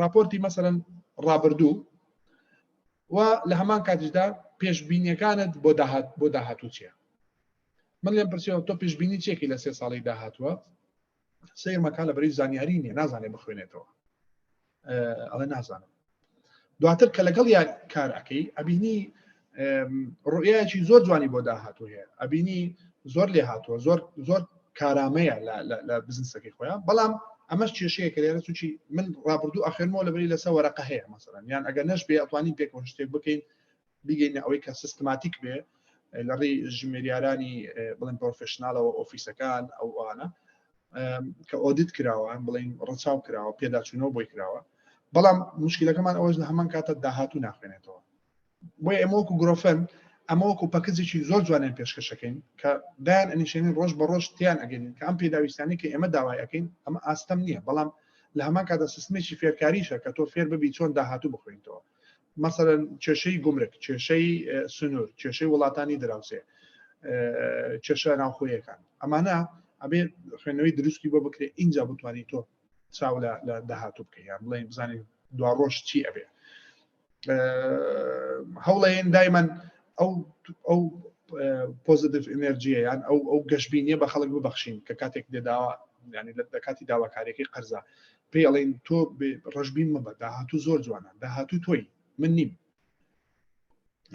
راپۆرتی مەسەرەن ڕابردوو و لە هەمان کاتیشدا پێشبینیەکانت بۆ داهاتوو چییە من لێم پرسیەوە تۆ پێشبینی چێکی لە 3 ساڵی داهاتووە سیرمەکان لە بەری زانیاری نییە نازانێ بخوێنێتەوە ئەڵێ نازانم دواتر کە لەگەڵ یا کار ئەەکەی ئەبینی ڕوئایەکی زۆر جوانی بۆ داهاتوو هەیە ئەبینی زۆر لێ هاتووە زۆر کارامەیە لە بزنسەکەی خۆیان بەڵام ئەمەش کێشەیە کە لێرە چی من ڕابردوو ئەخێنمەوە لەبەری لەسەر وەرەقە هەیە مەسەڵەن یان ئەگەر نەش بێ ئەتوانین پێکەوە شتێک بکەین بیگەینە ئەوەی کە سیستماتیک بێ لە ڕێی ژمێریارانی بڵێن پرۆفشنالەوە ئۆفیسەکان ئەو ئەوانە کە ئۆدیت کراوە بڵین ڕەچاو کراوە پێداچوونەوە بۆی کراوە بەڵام مشکلەکەمان ئەوەش لە هەمان کاتە داهاتوو ناخوێنێتەوە بۆیە ئێمە وەکو گرۆفن ئەمە وەکو پەکەجێکی زۆر جوانیان پێشکەشەکەین کە دایان ئەنیشێنین ڕۆژ بە ڕۆژ تیان ئەگەنین کە ئەم پێداویستانی کە ئێمە داوایەکەین ئەمە ئاستەم نییە بەڵام لە هەمان کاتە سیستمێکی فێرکاریشە کە تۆ فێر ببی چۆن داهاتوو بخوێنیتەوە مەسەڵەن کێشەی گومرک کێشەی سنوور کێشەی وڵاتانی دراوسێ کێشە ناوخۆیەکان ئەمانە ئەبێ خوێنەوەی دروستی بۆ بکرێت اینجا بتوانانی تۆ چاو لە داهاتوو بکەیان بڵێن بزانین دوا ڕۆژ چی ئەبێ هەوڵەیەن دایمەن ئەو پۆزیتیڤ ئێنەرژیە یان ئەو گەشتبینیە بە خەڵک ببەخشین کە کاتێک دێداوە ینی لە کاتی داواکاریەکەی قەرزە پێی ئەڵێن تۆ ڕژبین مەبە داهاتوو زۆر جوانە داهاتوو تۆی من نیم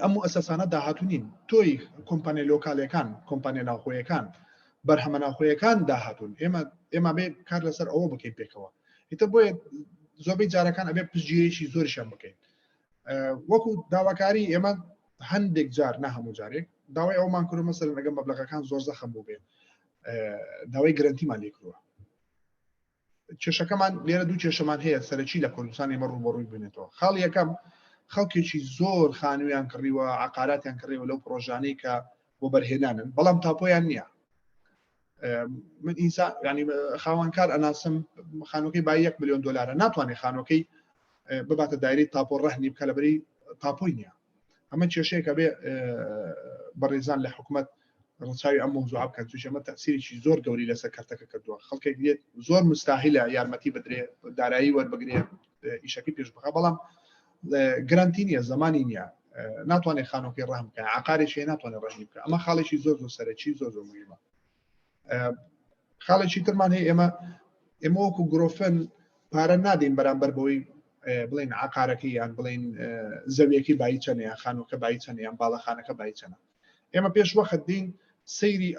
ئەم ئەساسانە داهاتوو نین تۆی کۆمپانیا لۆکالەکان کۆمپانیا ناوخۆیەکان بەرهەمە ناوخۆیەکان داهاتون ئێمە بێ کار لەسەر ئەوە بکەین پێکەوە ئیتر بۆیە زۆربەی جارەکان ئەبێ پشتگیریشی زۆریشیان بکەین وەکو داواکاری ئێمە هەندێک جار نە هەموو جارێک داوای ئەومان کردو مەسەلەن ئەگەر مەبلەغەکان زۆر زەخم بوو بێن داوای گرنتیمان لێ کردووە کێشەکەمان لێرە دوو کێشەمان هەیە سەرەکی لە کوردستان ئێمە ڕووبەڕووی بنێتەوە خاڵ یەکەم خەڵکێکی زۆر خانوویان کڕیوە عقاراتیان کڕیوە لەو پرۆژانەی کە بۆ بەرهێنانن بەڵام تاپۆیان نییە من ئینسان ینی خاوەنکار ئەناسم خانووکەی با 1 ملیۆن دلارە ناتوانێت خانووکەی بباتە دایرەی تاپۆ ڕەهنی بکە لەبەری تاپۆی نییە ئەمە کێشەیەکە بێ بەڕێزان لە حکوومەت ڕچاوی ئەم موضوع بکەن توش ئەمە تەسیرێکی زۆر گەوری لەسەر کارتەکە کردووە خەڵکێک دێت زۆر مستاهیلە یارمەتی بدرێ دارایی وەربگرێ ئیشەکەی پێش بخە بەڵام گرانتی نییە زمانی نییە ناتوانێت خانووکەی ڕەهم بکە عقارێکی ناتوانێت ڕەهنی بکە ئەمە خاڵێکی زۆر سەرەکی زۆر مهمە خاڵێکی ترمان هەیە ئێمە وەکو گرۆفن پارە نادەین بەرامبەر بەوەی بڵێن عقارەکەی یان بڵێن زەویەکی بای چەنەیە خانووکە بای چەنەیان باڵەخانەکە بای چەنە ئێمە پێش وەخت دین سەیری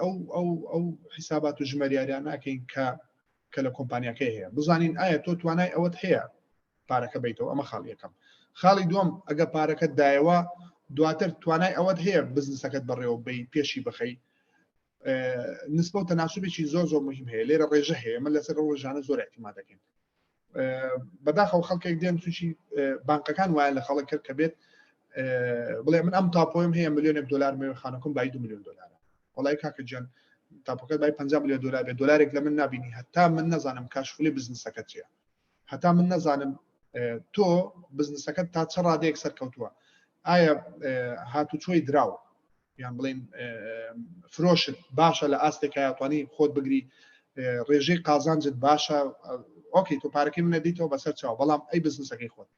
ئەو حیسابات و ژمەریاریان ناکەین کە لە کۆمپانیاکەی هەیە بزانین ئایا تۆ توانای ئەوەت هەیە پارەکە بیتەوە ئەمە خاڵ یەکەم خاڵی دووەم ئەگە پارەکەت دایەوە دواتر توانای ئەوەت هەیە بزنسەکەت بەڕێوە بی پێشی بخەی نسبە و تەناسوبێکی زۆر مهم هەیە لێرە ڕێژە هەیە من لەسەر ڕۆژانە زۆر احتیمال دەکەین بەداخەو خەڵکێک دێن تووشی بانکەکان وایە لە خەڵک کرد کە بێت بڵێ من ئەم تاپۆیم هەیە ملیۆنێک دلار مێ خانەکەم بای 2 ملیۆن دلارە وڵای کاکە جان تاپۆکەت بای 50 ملیۆن دلار بێت دلارێک لە من نبینی هەتا من نەزانم کاشفلی بزنسەکەت چییە هەتا من نەزانم تۆ بزنسەکەت تا چه ڕادەیەک سەرکەوتووە ئایا هاتوچۆی دراوە یان بڵێن فرۆشت باشە لە ئاستێک یاتوانی خۆت بگری ڕێژەی قازانجت باشە ئۆکەی تۆ پارەکەی من نەدیتەوە بەسەر چاوە بەڵام ئەی بزنسەکەی خۆت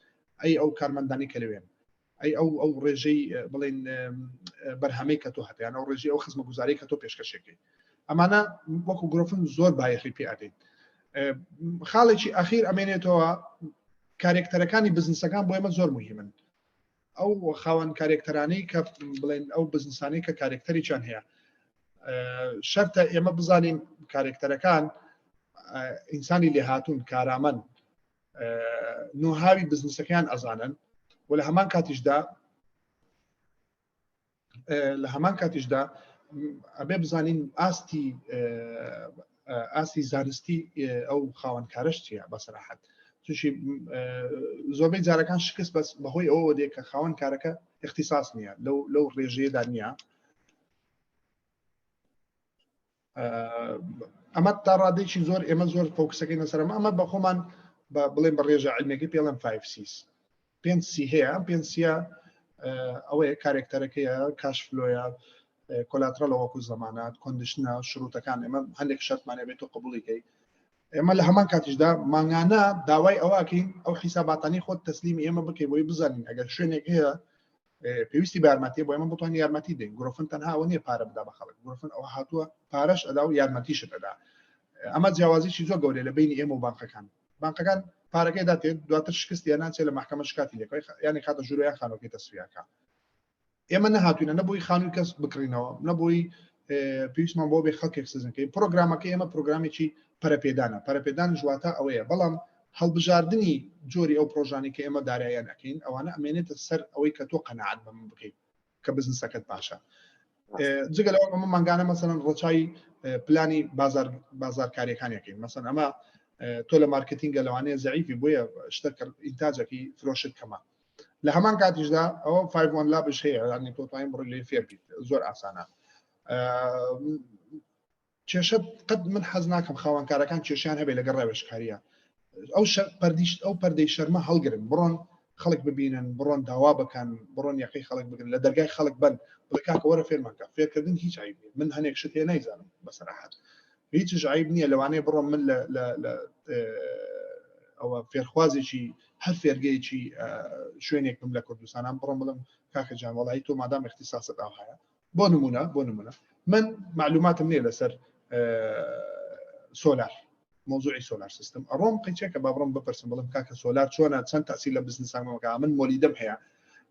ئەی ئەو کارمەندانی کە لەوێن ئەی ئەو ڕێژەی بڵێن بەرهەمەی کە تۆ هەتیان ئەو ڕێژەی ئەو خزمە گوزاری کە تۆ پێشکەشێکی ئەمانە وەکو گرۆفن زۆر بایەخی پێ ئەدەین خاڵێکی ئەخیر ئەمێنێتەوە کارێکتەرەکانی بزنسەکان بۆ ئێمە زۆر مهمن ئەو خاوەن کارێکتەرانەی کە بڵێن ئەو بزنسانەی کە کارێکتەریان هەیە شەرتە ئێمە بزانین کارێکتەرەکان ئینسانی لێهاتوون کارامەن نوهاوی بزنسەکەیان ئەزانن و لە هەمان کاتیشدا ئەبێ بزانین ئاستی زانستی ئەو خاوەنکارش چییە بەسەراحەت تووشی زۆربەی جارەکان شکست بەس بەهۆی ئەوە دێ کە خاوەن کارەکە اختصاص نییە لەو ڕێژەیەدا نییە ئەمە تا ڕادێکی زۆر ئێمە زۆر فۆکسەکەی نەسەرمە ئەمە بە خۆمان بڵێن بە ڕێژە علمێکی پێڵم 5Cs 5C هەیە ئەم 5C ئەوەیە کارێکتەرەکەیە کاشفلۆیە کۆلاترەڵە وەکو زەمانات کۆندیشنە شروتەکان ئێمە هەندێک شەرتمانە بێت و قبوڵیکەی ئێمە لە هەمان کاتیشدا مانگانە داوای ئەوواکەین ئەو حیساباتانی خۆت تەسلیمی ئێمە بکەی بۆی بزانین ئەگەر شوێنێک هەیە پێویستی بە یارمەتی بۆ ئێمە بتوانین یارمەتی دەین گرۆفن تەنها ئەوە نییە پارە بدا بە خەڵک گرۆفن ئەوە هاتووە پارەش ئەدا و یارمەتیشت ئەدا ئەمە جیاوازیی زۆر گەورەیە لە بینی ئێمە و بانکەکان پارەکەی داتێت دواتر شکست یان ناچێت لە محکەمە شکاتی لێکەوە یانی خاتە ژوورۆیان خانووکەی تەسویەکە ئێمە نەهاتوینە نەبووی خانووی کەس بکڕینەوە نەبووی پێویستمان بۆ بێ خەڵکێک سزنکەی پرۆگرامەکە ئێمە پرۆگرامێکی پەرەپێدانە پەرەپێدان ژواتە ئەوەیە بەڵام هەڵبژاردننی جۆری ئەو پرۆژانی کە ئێمە داراییان ئەەکەین ئەوانە ئەمێنێتە سەر ئەوەی کە تۆ قەنەعات بە من بکەیت کە بزنسەکەت باشە جگە لەوە ئەمە مانگانە مەسەڵەن ڕۆچای پلانی بازارکاریەکانیەکەین مەسەن ئەمە تۆ لە مارکتینگە لەوانەیە زەعیفی بۆیە شتە ئینتاجێکی فرۆشت کەمە لە هەمان کاتیشدا ئەوە 5 لابش هەیە ینی تۆ توانین بڕۆی لێ فێر بیت زۆر ئاسانە کێشە قەت من حەز ناکەم خاوەنکارەکان کێشیان هەبێ لەگەڵ ڕێوەشکاریە ئەو پەردەی شەرمە هەڵگرن بڕۆن خەڵک ببینن بڕۆن داوا بکەن بڕۆن یەقەی خەڵک بگرن لە دەرگای خەڵک بن بڵێ کاکە وەرە فێرمانکە فێرکردن هیچ عیب نییە من هەنێک شت هەیە نایزانم بەسەراحەت هیچ عیب نییە لەوانەیە بڕۆم من لە ئەوە فێرخوازێکی هەر فێرگەیەکی شوێنێک بم لە کوردستانان بڕۆم بڵم کاکە جان وەڵی تۆ مادام اختصاصت ئەو هەیە بۆ نمونە من معلوماتم نییە لەسەر سۆلار موضوعی سۆلار سیستم ئەڕۆم قیچێکە با بڕۆم بپرسم بڵم کاکە سۆلار چۆنە چەند تاثیر لە بزنسانەکە من مۆلیدەم هەیە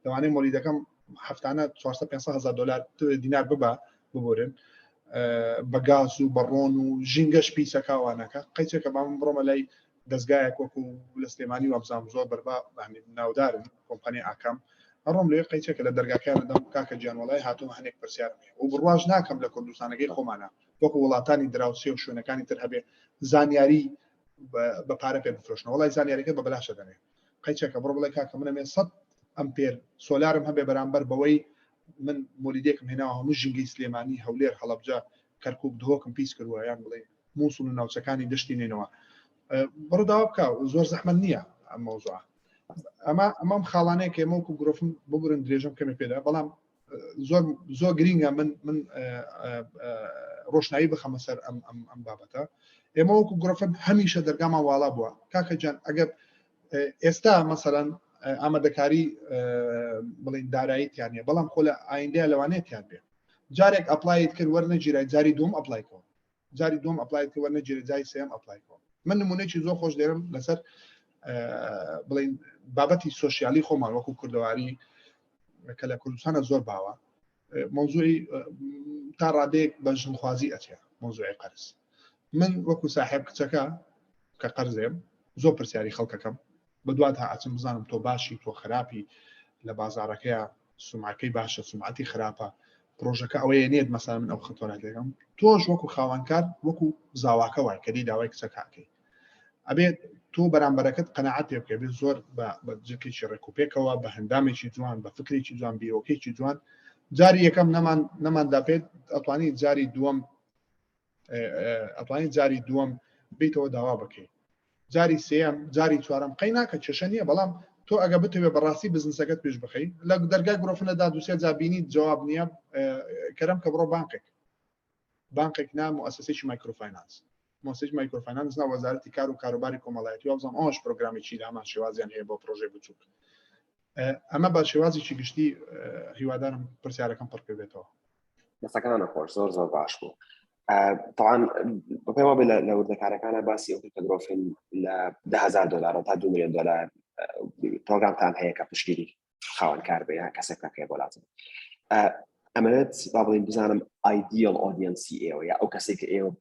لەوانەیە مۆلیدەکەم هەفتانە 400-500 دلار دینار ببورن بە گاز و بەڕۆن و ژینگەش پیسەکەوانەکە قیچێکە با من بڕۆمە لای دەستگایەک وەکو لە سلێمانی وابزانام زۆر بەربا ناودارن کۆمپانی ئاکام ئەڕۆم لێ قیچێکە لە دەرگاکیان دەم کاکە گیانوەڵای هاتووم هەنێک پرسیارم هەیە و بڕواژ ناکەم لە کوردستانەکەی خۆمانە وەکو وڵاتانی دراوسێ و شوێنەکانی تر هەبێ زانیاری بە پارە پێ بفرۆشنەوە وڵای زانیاریەکە بە بەلاشە دەنێ قیچێکە بڕۆ بڵێ کاکە منەمێ 100 ئەمپێر سۆلارم هەبێ بەرامبەر بەوەی من مۆلیدێکم هێناوە هەموو ژینگەی سلێمانی هەولێر هەڵەبجە کەرکوک دهۆکم پیس کردووە یان بڵێ مووسڵ و ناوچەکانی دەشتی نێنەوە بڕۆ داوا بکە زۆر زەحمەت نییە ئەم مەوزوعە ئەمەم خاڵانەیە کە ئێمە وەکو گرۆفم ببرن درێژم کەمێ پێدا بەڵام زۆر گرینگە من ڕۆشنایی بخەمە سەر ئەم بابەتە ئێمە وەکو گرۆفن هەمیشە دەرگامان واڵا بووە کاکە جان ئەگەر ئێستا مەسەڵەن ئامادەکاری بڵین داراییتیان نیە بەڵام خۆ لە ئایندەیە لەوانێتیان بێ جارێک ئەپلایت کرد وەرنەگیرای جاری دوم ئەپلایکەوە جاری دوم ئەپلایت کرد وەرنەگیرە جای سێم ئەپلایکەوە من نمونەیەکی زۆر خۆش دێرم لەسەر بڵین بابەتی سۆشیالی خۆمان وەکو کوردەواری کە لە کوردستانە زۆر باوە مۆزوعی تا ڕادەیەک بە ژنخوازی ئەچێ مۆزوعی قەرز من وەکو ساحێب کچەکە کە قەرزێم زۆر پرسیاری خەڵکەکەم بە دوات هاچم بزانم تۆ باشی تۆ خراپی لە بازارەکەیە سومعەکەی باشە سومعەتی خراپە پرۆژەکە ئەوەیە نێت مەسەڵەن من ئەو خەتۆرات لێگەم تۆش وەکو خاوەنکار وەکو زاواکە وای کە دی داوای کچەکەکەی ئەبێت تۆ بەرامبەرەکەت قەنەعەت پێ بکەی بێت زۆر بە جێکێکی ڕێکوپێکەوە بە هەندامێکی جوان بە فکرێکی جوان بیرۆکێکی جوان جاری یەکەم نەماندا پێت ئەتوانی جاری دووەم بیتەوە داوا بکەیت جاری سێم جاری چوارم قەی ناکە کێشە نییە بەڵام تۆ ئەگە بتەوێ بەڕاستی بزنسەکەت پێش بخەی لە دەرگای گرۆفنەدا دووسێ جابینی جواب نییە کەرەم کە بڕۆ بانکێک نام مؤسسەیەکی مایکرۆفاینانس مؤسسەی مایکرۆفاینانس نا وەزارەتی کار و کاروباری کۆمەڵایەتی وابزانام ئەوش پرۆگرامێکی هەمان شێوازیان هەیە بۆ پرۆژەی بچووک ئەمە بە شێوازێکی گشتی هیوادارم پرسیارەکەم پڕ بێتەوە
دەستەکانە خۆش زۆر باش بوو طبعا بەپێم وابێ لە وردەکارەکانە باسی ئەو کە گرۆفین لە 10,000 دلار تا 2 ملیۆن دلار پرۆگرامتان هەیە کە پشتگیری خاوەنکار بێ یا کەسێک ناکەیە بۆ لازم ئەمەوێت با بڵین بزانم ئایدیل ئۆدیەنسی ئێوە یا ئەو کەسێک کە ئێوە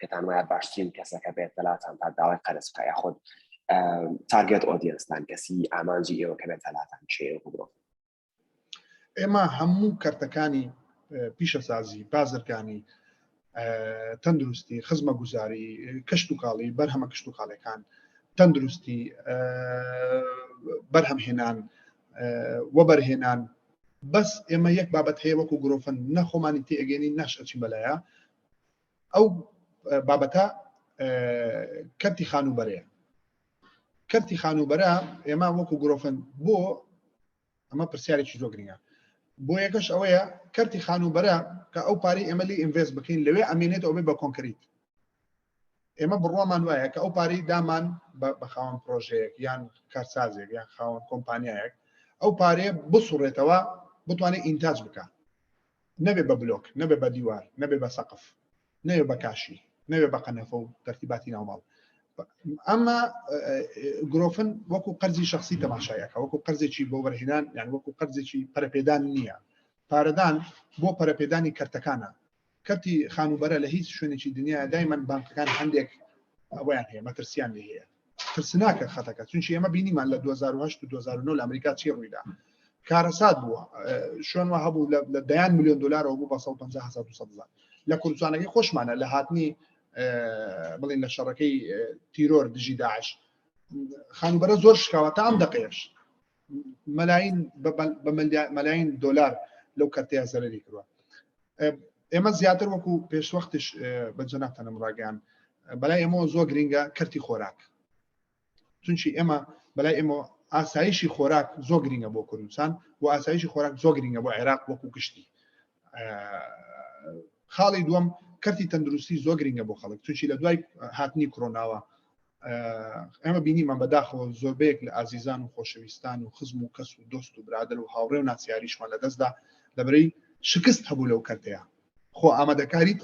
کەتان وایە باشترین کەسەکە بێت دەلاتان تا داوای قەرز بکە یا خۆت تارگێت ئۆدیەنستان کەسی ئامانجی ئێوە کە بێت دەلاتان چێ گرۆف
ئێمە هەموو کەرتەکانی پیشەسازی بازرگانی تەندروستی خزمە گوزاری کەشت و کاڵی بەرهەمە کەشت و کاڵەکان تەندروستی بەرهەمهێنان وەبەرهێنان بەس ئێمە یەک بابەت هەیە وەکو گرۆفن نەخۆمانی تێگەێنی ناشەچین بەلایە ئەو بابەتە کەرتی خانوبەرەیە کەرتی خانوبەرە ئێمە وەکو گرۆفن بۆ ئەمە پرسیارێکی زۆر گرنگە بۆ یەکەش ئەوەیە کەرتی خانوبەرە کە ئەو پارەی ئێمە لی ئینڤێست بکەین لەوێ ئەمێنێت ئەوێ بە کۆنکریت ئێمە بڕوامان وایە کە ئەو پارەی دامان بە خاوەن پرۆژەیەک یان کارسازێک یان خاوەن کۆمپانیایەک ئەو پارەیە بسوڕێتەوە بتوانێت ئینتاج بکە نەبێ بە بلۆک نەبێ بە دیوار نەبێ بە سەقف نەبێ بە کاشی نەبێ بە قەنەفە و تەرتیباتی ناوماڵ ئەمە گرۆفن وەکو قەرزی شخصی تەماشایەکە وەکو قەرزێکی بۆ وەرهێنان یان وەکو قەرزێکی پەرەپێدان نییە پارەدان بۆ پەرەپێدانی کەرتەکانە کەرتی خانوبەرە لە هیچ شوێنێکی دنیا دایما بانکەکان هەندێک ئەویان هەیە مەترسیان لێ هەیە ترسناکە خەتەکە چونکی ئێمە بینیمان لە 2008 و 2009 لە ئەمریکا چی ڕوویدا کارەسات بووە شوێنەوە هەبوو لە دەیان ملیۆن دلارەوە بوو بە 150,000 لە کوردستانەکەی خۆشمانە لە هاتنی بڵین لە شەڕەکەی تیرۆر دژی داعش خانوبەرە زۆر شکاوە تا ئەم دەقەیەش مەلاین دلار لەو کەرتەیە زەرەری کردووە ئێمە زیاتر وەکو پێشوەختش بە جەنابتانم ڕاگەیان بەلای ئێمە زۆر گرنگە کەرتی خۆراک چونکی ئێمە بەلای ئێمە ئاسایشی خۆراک زۆر گرنگە بۆ کوردستان و ئاسایشی خۆراک زۆر گرنگە بۆ عێراق وەکو گشتی خاڵی دووەم کەرتی تەندروستی زۆر گرنگە بۆ خەڵک چونکی لە دوای هاتنی کۆرۆناوە ئێمە بینیمان بەداخەوە زۆربەیەک لە ئازیزان و خۆشەویستان و خزم و کەس و دۆست و برادر و هاوڕێ و ناچیاریشمان لە دەستدا لەبەرەی شکست هەبوو لەو کەرتەیە خۆ ئامادەکاری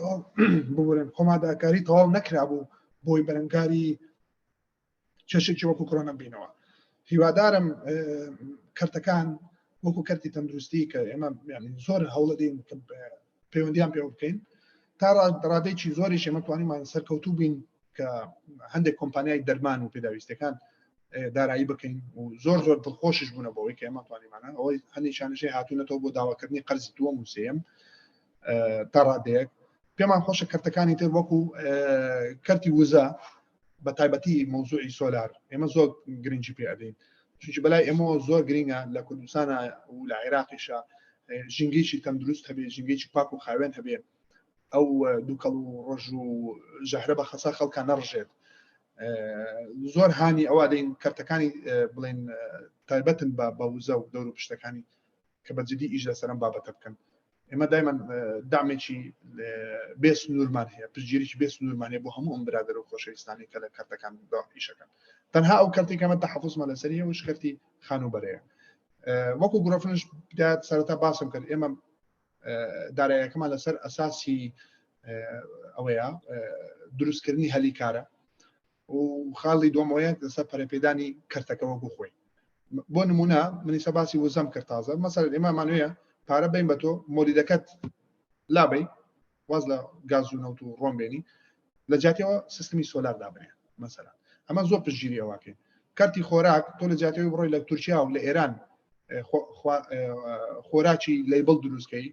ببورن خۆماداکاری تەواو نەکرابوو بۆی بەرەنگاری کێشێکی وەکو کۆرۆنا بینەوە هیوادارم کەرتەکان وەکو کەرتی تەندروستی کە ئێمە زۆر هەوڵ دەین پەیوەندیان پێ بکەین تا ڕادێکی زۆری ئێمە توانیمان سەرکەوتوو بین کە هەندێک کۆمپانیای دەرمان و پێداویستەکان دارایی بکەین و زۆر دڵخۆشش بوونە بەوەی کە ئێمە توانیمانە ئەوەی هەندێکیانشەی هاتوونەتەوە بۆ داواکردنی قەرزی دووەم و سێم تا ڕادەیەک پێمان خۆشە کەرتەکانی تر وەکو کەرتی وزە بە تایبەتی مۆزوعی سۆلار ئێمە زۆر گرنگی پێ ئەدەین چونکی بەلای ئێمە زۆر گرنگە لە کوردستانە و لە عێراقیشە ژینگەیەکی تەندروست هەبێ ژینگەیەکی پاک و خاوێن هەبێ ئەو دووکەڵ و ڕۆژ و ژەهرە بە خەسا خەڵکان نەڕژێت زۆر هانی ئەوە دەین کەرتەکانی بڵێن تایبەتن بە وزە و دەور و پشتەکانی کە بەجددی ئیش لەسەرم بابەتە بکەن ئێمە دایما دامێکی بێ سنوورمان هەیە پشتگیریی بێ سنوورمان هەیە بۆ هەموو ئەم برادر و خۆشەویستانی کە لە کەرتەکان ئیشەکەن تەنها ئەو کەرتێک ئەمە تەحەفوزمە لەسەریە و کەرتی خانوبەرەیە وەکو گرۆفنش بدات سەرەتا باسم کرد ئێمە داراییەکەمان لەسەر ئەساسی ئەوەیە دروستکردنی هەلی کارە و خاڵی دۆمەوەیە لەسەر پەرەپێدانی کەرتەکە وەکو خۆی بۆ نمونە منی سەباسی وزەم کرد تازە مەسەلەن ئێمەمانوەیە پارە بین بە تۆ مۆریدەکەت لابەی واز لە گاز و نەوت و ڕۆم بێنی لە جاتیەوە سیستمی سۆلار دابنێ مەسەلەن ئەمە زۆر پشتگیری ئەوواکەین کارتی خۆراک تۆ لە جاتیەوەی بڕۆی لە تورکیا و لە ئێران خۆراکی لەیبڵ دروستکەی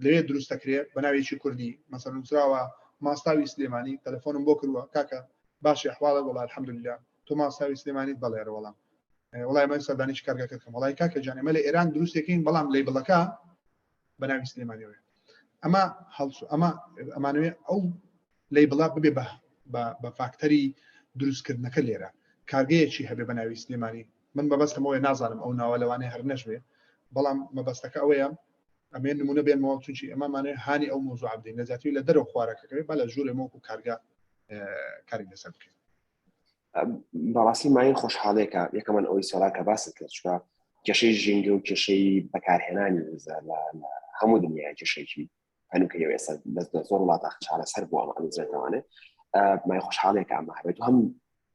لەوێ دروستەکرێت بە ناوێکی کوردی مەسەلەن نووسراوە ماستاوی سلێمانی تەلەفۆنم بۆ کردووە کاکە باشی ئەحواڵە وەڵا الحەمدولله تۆ ماستاوی سلێمانیت بەڵێرە وەڵام وڵای من سەردانیش کارگەکەم وڵای کاکە جان ئێمە لە ئێران دروستەکەین بەڵام لەیبڵەکە بە ناوی سلێمانیەوە ئەمە هەڵسو ئەمانوێ ئەو لەیبڵا ببێ بە فاکتەری دروستکردنەکە لێرە کارگەیەکی هەبێ بە ناوی سلێمانی من بەبەستمەوەی نازانم ئەو ناوە لەوانەیە هەر نەژوێ بەڵام مەبەستەکە ئەوەیە ئەمێ نمونە بێنمەوە چونکی ئەمەمانێ هانی ئەو مۆزوع بدەین نەجاتی لە دەرەوە خوارەکەکەوێ با لە ژوورێ مۆکو کارگا کاری لەسەر بکەین
بەڕاستی ماین خۆشحاڵێکە یەکەمان ئەوەی سۆلاکە باست کرد چکە کێشەی ژینگە و کێشەی بەکارهێنانی وزە لە هەموو دنیای کێشەیەکی هەنووکە ئێستا زۆر وڵاتە چارەسەر بووە ئەمە ئەمزرێتەوانێ مای خۆشحاڵێکە ئەمە هەبێت و هەم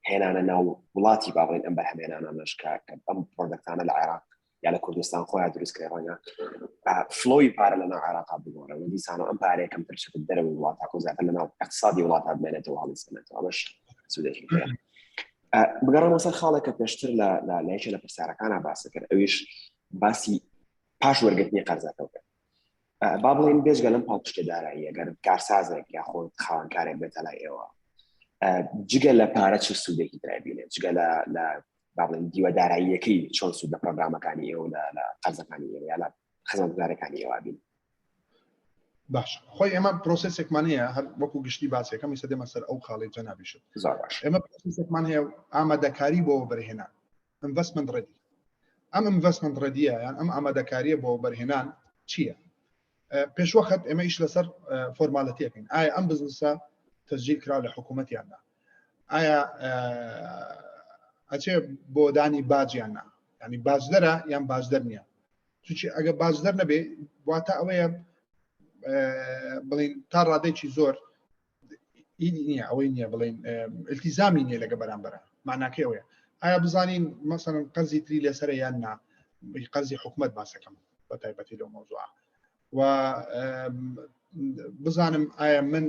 هێنانە ناو وڵاتی بابڵین ئەم بەرهەمێنانەش کە ئەم پرۆدەکتانە لە عێراق یا لە کوردستان خۆیان دروستکرێڕەنگە فلۆی پارە لە ناو عێراقا بگۆڕێ و دیسانەوە ئەم پارەیەکەم ترچێت دەرەوەی وڵاتە و زیاتر لە ناو اقتصادی وڵاتە بمێنێتەوە هەڵیسکەنێتەوە ئەمەش سودێکی هەیە بگەڕێمەوە سەر خاڵێکە پێشتر لە یەکێ لە پرسیارەکانە باسە کرد ئەویش باسی پاش وەرگرتنی قەرزەکە کرد با بڵێن بێژگە لەم پاڵپشتە دارایی ئەگەر کارسازێک یا خۆ خاوەنکارێک بێتە لای ئێوە جگە لە پارە چ سوودێکی درابینێت جگە لە با بڵێن دیوە داراییەکەی چۆن سوود لە پرۆگرامەکانی ئێوە لە قەرزەکانی ئێوە یا لە خزمەتگوزارەکانی ئێوە بین
باش خۆی ئێمە پرۆسسێکمان هەیە هەر وەکو گشتی باسیەکەم ئێستا دێمە سەر ئەو خاڵی جەنابیشت
زۆر باش
ئێمە پرۆسسێکمان هەیە ئامادەکاری بۆ بەرهێنان ئینڤستمنت ڕێدی ئەم ئینڤستمنت ڕێدیە یان ئەم ئامادەکاریە بۆ بەرهێنان چییە پێشوەخت ئێمە ئیش لەسەر فۆرماڵەتیەکەین ئایا ئەم بزنسە تەسجیل کرا لە حکوومەتیاندا ئایا ئەچێ بۆ دانی باجیان نا ینی باجدەرە یان باجدەر نییە چونکی ئەگە باجدەر نەبێ واتە ئەوەیە بڵین تا ڕادێکی زۆر نییە ئەوەی نییە بڵین التیزامی نییە لەگە بەرامبەرە معناکەی ئەوەیە ئایا بزانین مەسەڵەن قەرزی تری لەسەرە یان نا قەرزی حکوومەت باسەکەم بە تایبەتی لەو مۆزوعە و بزانم ئایا من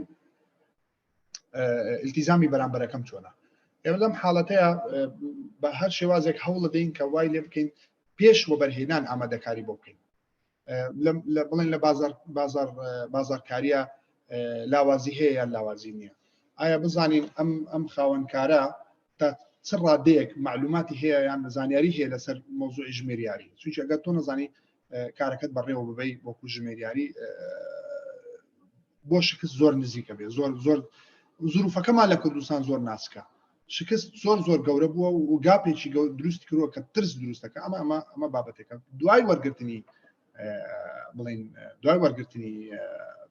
التیزامی بەرامبەرەکەم چۆنە. ئێمە لەم حاڵەتەیە بە هەر شێوازێک هەوڵ دەین کە وای لێ بکەین پێش وەبەرهێنان ئامادەکاری بۆ بکەین. بڵێن لە بازارکاریە لاوازی هەیە یان لاوازی نییە. ئایا بزانین ئەم خاوەنکارە تا چ ڕادەیەک معلوماتی هەیە یان زانیاری هەیە لەسەر مۆزوعی ژمێریاری. چونکە ئەگەر تۆ نەزانی کارەکەت بەڕێوە ببەی وەکو ژمێریاری بۆ شکست زۆر نزیکە بێت. زۆر زروفەکەمان لە کوردستان زۆر ناسکە. شکست زۆر گەورە بووە و گاپێکی دروست کردووە کە ترس دروستەکە. ئەمە بابەتێکە. دوای وەرگرتنی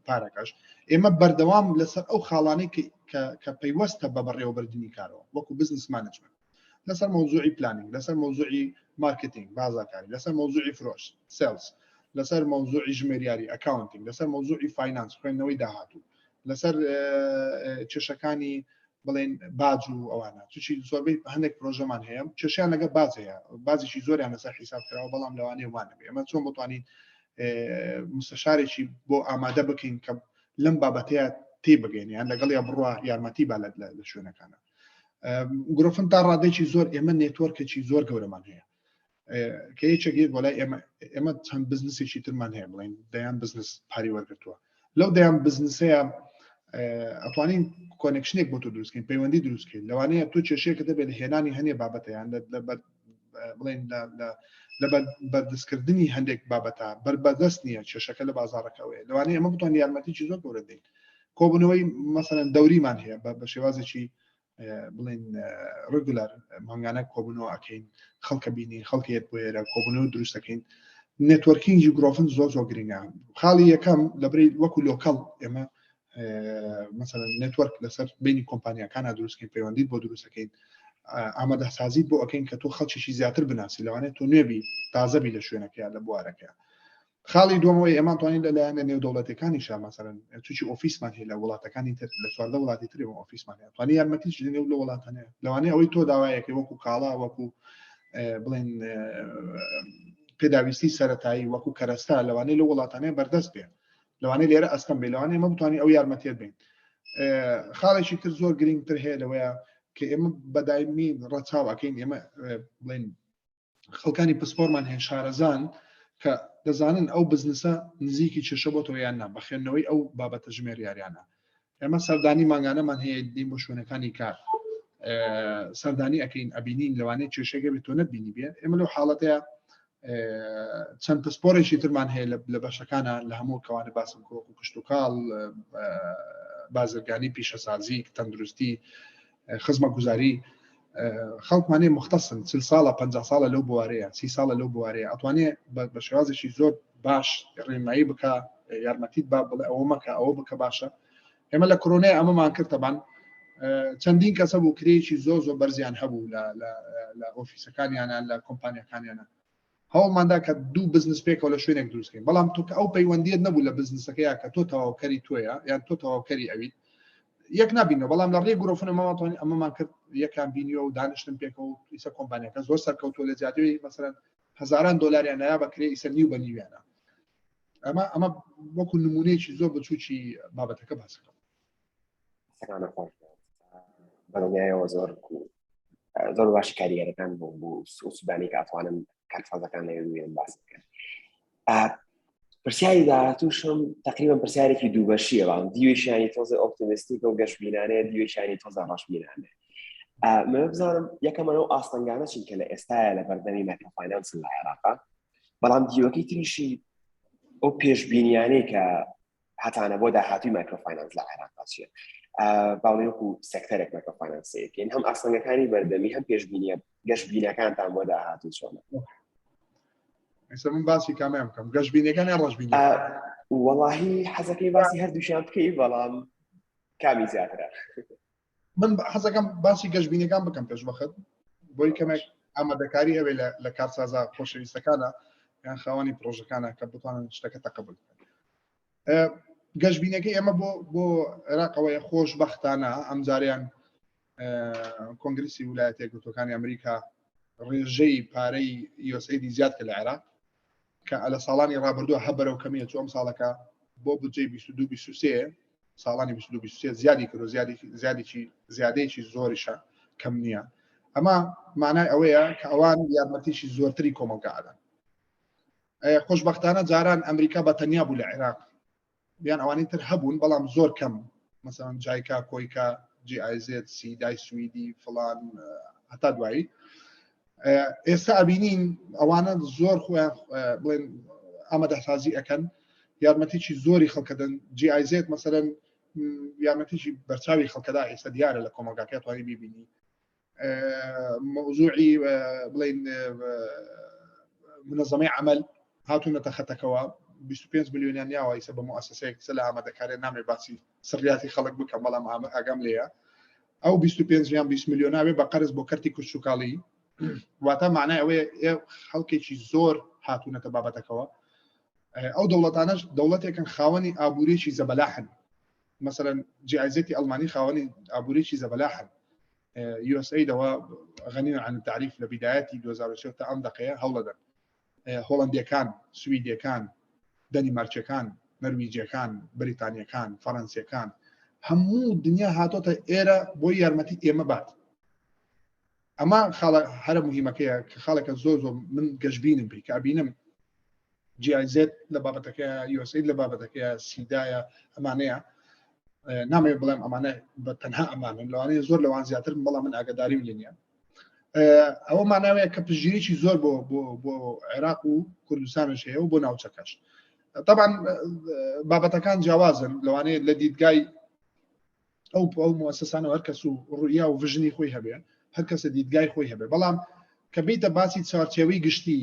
پارەکەش ئێمە بەردەوام لەسەر ئەو خاڵانەی کە پەیوەستە بە بەڕێوەبردننی کارەوە وەکو بزنس مانجمنت، لەسەر مۆزوعی پلانینگ، لەسەر مۆزوعی مارکتینگ بازارکاری، لەسەر مۆزوعی فرۆش سێلز، لەسەر مۆزوعی ژمێریاری ئەکاونتینگ، لەسەر مۆزوعی فاینانس خوێندنەوەی داهاتوو، لەسەر کێشەکانی بڵێن باج و ئەوانە. چی زۆربەی هەندێک پرۆژەمان هەیە کێشیان لەگە باج هەیە، بازیشی زۆریان لەسەر حیسابکراوە، بەڵام لەوانەیە وانە بێ. ئەمە چۆن بتوانین مستشارێکی بۆ ئامادە بکەین کە لەم بابەتەیە تێ بگەین، لەگەڵ یا بڕوا یارمەتی با لە شوێنەکانە. گرۆفن تا ڕادێکی زۆر ئێمە نێتوەرکێکی زۆر گەورەمان هەیە کە یەکێک وەلای ئێمە چەند بزنسێکی ترمان هەیە، بڵێن دەیان بزنس پاری وەرگرتووە. لەو دەیان بزنسەیە ئەتوانین کۆنێکشنێک بۆ تۆ دروستکەین، پەیوەندی دروستکەین. لەوانەیە تۆ کێشەیەکە دەبێت لە هێنانی هەندێک بابەتەیان بڵێن لە بەردەستکردنی هەندێک بابەتە بەربەدەست نییە کێشەکە لە بازارەکەوەیە. لەوانەیە ئەمە بتوان یارمەتیی زۆر گەورە دەین. کۆبوونەوەی مەسەڵەن دەوریمان هەیە بە شێوازێکی بڵێن ڕگولار مانگانە کۆبوونەوە ئەکەین، خەڵکە بینی خەڵکێت بۆ ئێرە کۆبوونەوە دروستەکەین. نێتوەرکینگی گرۆفن زۆر گرنگە. خاڵی یەکەم لەبرەی وەکو لۆکەڵ ئێمە مثلا نێتوەرک لەسەر بینی کۆمپانیەکانە دروستکەین، پەیوەندیت بۆ دروستەکەین، ئامادەسازیت بۆ ئەەکەین کە تۆ خەڵکیشی زیاتر بناسی، لەوانێت تۆ نوێبی تازەبی لە شوێنەکەیان لە بوارەکە. خاڵی دووەمەوەی ئێمە توانین لەلایەنە نێودەوڵەتەکانیشە مەسەڵەن تووشی ئۆفیسمان هەیە لە وڵاتەکانی تر لە 14 وڵاتی تری ئۆفیسمان هەیە، توانین یارمەتیش لەنێو لە وڵاتانەیە. لەوانەیە ئەوەی تۆ داوایەکەی وەکو کاڵا وەکو بڵێن پێداویستی سەرەتایی وەکو کەرەستا لەوانەیە لە وڵاتانەیە بەردەست بێ، لەوانەیە لێرە ئەستەم بێ، لەوانەیە ئێمە بتوانین ئەو یارمەتیت بین. خاڵێکی تر زۆر گرنگتر هەیە لەوەیە کە ئێمە بەدایمی ڕەچاو ئەەکەین. ئێمە بڵێن خەڵکانی پسپۆرمان هەیە شارەزان کە دەزانن ئەو بزنسە نزیکی چێشە بۆ تۆ یان نا بە خوێندنەوەی ئەو بابەتە ژمێریاریانە. ئێمە سەردانی ماگانەمان هەیە دین بۆ شوێنەکانی کار سەردانی ئەەکەین، ئەبینین لەوانەیە کێشەکە بێت تۆ نەتبینی بێ. ئێمە لەو حاڵەتەیە چەند پسپۆرێکی ترمان هەیە لە بەشەکانە لە هەموو کەوانە باسم کۆک و کشت و کاڵ، بازرگانی، پیشەسازی، تەندروستی، خزمە گوزاری. خەڵکمانێ مختصن 40 ساڵە 50 ساڵە لەو بوارەیە 30 ساڵە لەو بوارەیە ئەتوانێت بە شێوازێکی زۆر باش ڕێنمایی بکە، یارمەتیت با بڵێ ئەوە مەکە ئەوە بکە باشە. ئێمە لە کۆرۆنای ئەمەمان کرد تەبان چەندین کەسە بوو کرێکی زۆر بەرزیان هەبوو لە ئۆفیسەکانیانە لە کۆمپانیەکانیانە. هەوڵماندا کە دوو بزنس پێکەوە لە شوێنێک دروستکەین، بەڵام تۆ کە ئەو پەیوەندیت نەبوو لە بزنسەکەیە کە تۆ تەواوکەری تۆیە یان تۆ تەواوکەری ئەویت یەک نبینەوە. بەڵام لە ڕێی گرۆفنە ماوەتوانین ئەمەمان کرد یەکان بینیەوە و دانیشتن پێکەوە و ئیسە کۆمپانیەکە زۆر سەرکەوتووە لە زیاتری مەسەڵەن هەزاران دۆلاریان نایا بەکرێ ئیسە نیو بە نیویانە. ئەمە وەکو نمونەیەکی زۆر بچووکی بابەتەکە باسەکە.
بەڵێنایەوە زۆر باشی کاریگەرەکان بۆ سوودانی کە ئەتوانن کارفازەکان لەوێن باس بکەن. پرسیاری داهاتووشم تقریبا پرسیارێکی دووبەشیە، بەڵام دیوێشیانی تۆزە ئۆپتیمیستیکە و گەشتبینانەیە، دیوێشیانی تۆزە ڕەشبینانە. من بزانم یەکەمەوە ئاستەنگانە چین کە لە ئێستاە لە بەردەمی مایکرۆفاینانس لە عێراقا، بەڵام دیوەکەی تریشی ئەو پێشبینیانەی کە هەتانە بۆ داهاتووی مایکرۆفاینانس لە عێراقا چیە؟ باڵێ وەکو سێکتەرێک مایکرۆفاینانسەیەکەین، هەم ئاستەنگەکانی بەردەمی هەم پێشبینیە گەشتبینەکانتان بۆ داهاتوو چۆنە؟
من باسی کامیان بکەم، گەشتبینیەکان یان ڕەشبینی؟
وەڵاهی حەزەکەی باسی هەردووشیان بکەی، بەڵام کامی زیاترە.
من حەزەکەم باسی گەشتبینیەکان بکەم پێش وەخت، بۆی کەمێک ئامادەکاری هەبێ لە کارسازە خۆشەویستەکانە یان خاوەنی پرۆژەکانە کە بتوانن شتەکە تەقبول بکەن. گەشتبینەکەی ئێمە بۆ عێراقەوەی خۆشبەختانە ئەم جاریان کۆنگرسی ویلایەتە یەکگرتووەکانی ئەمریکا ڕێژەی پارەی USAID زیاد کرد لە عێراق کە لە ساڵانی ڕابردووە هەبەرە و کەمیە چۆم ساڵەکە بۆ بودجەی 22-23 ساڵانی 22-23 زیادی کرد و زیادێکی زۆریشە کەم نییە ئەمە مانای ئەوەیە کە ئەوان یارمەتیشی زۆرتری کۆمەلگادان خۆشبەختانە جاران ئەمریکا بە تەنیا بوو لە عێراق بیان ئەوانی تر هەبوون بەڵام زۆر کەم مثلا جایکا کۆیکا GIZ سیدای سویدی فڵان هەتا دوایی ئێستا ئەبینین ئەوانە زۆر خۆیان بڵێن ئامادەسازی ئەەکەن یارمەتیی زۆری خەڵکەدەن GIZ مثلا یارمەتیی بەرچاوی خەڵکەدا ئێستا دیارە لە کۆمەلگاکە توانی بیبینی موضوعی بڵێن منظمەی عمل هاتوونەتە خەتەکەوە 25 ملیۆنیان یاوە ئیسە بە مؤسسەیەک سە لە ئامادەکارێ نامێ باسی سڕیاتی خەڵک بکەم بەڵام ئاگام لێیە ئەو 25 یان 20 ملیۆناوێ بە قەرز بۆ کەرتی کوچوکاڵی واتە معنای ئەوەیە خەڵکێکی زۆر هاتوونەتە بابەتەکەەوە ئەو دەوڵەتانەش دەوڵەتێکن خاوەنی ئابوورێکی زەبەلاحن مثلا جیائزەتی ئەڵمانی خاوەنی ئابوورێکی زەبەلاحن USA دەوە غەنی عن التعریف لە بدایەتی 2006 تا ئەم دقەیە هەوڵەدەن هۆڵندیەکان سویدیەکان دەنیمارکیەکان نەرویجیەکان بریتانیەکان فەڕەنسیەکان هەموو دنیا هاتۆتە ئێرە بۆی یارمەتی ئێمە بات ئەمە هەرە مهمەکەیە کە خاڵێکە زۆر من گەشتبینم پێی کە بینم GIZ لە بابەتەکە USA لە بابەتەکە سیدایە ئەمانەیە نامێ بڵێم ئەمانە بە تەنها ئەمانن لەوانەیە زۆر لەوان زیاتر بەڵام من ئاگاداریم لێ نییە ئەوە ماناوەیە کە پشگیریی زۆر بۆ عێراق و کوردستانش هەیە و بۆ ناوچەکەش طبعا بابەتەکان جیاوازن لەوانەیە لە دیدگای ئەو مؤسسانە هەر کەس و ڕوویا و ڤژنی خۆی هەبێ هەر کەسە دیدگای خۆی هەبێ بەڵام کە بیتە باسی چارچێوەی گشتی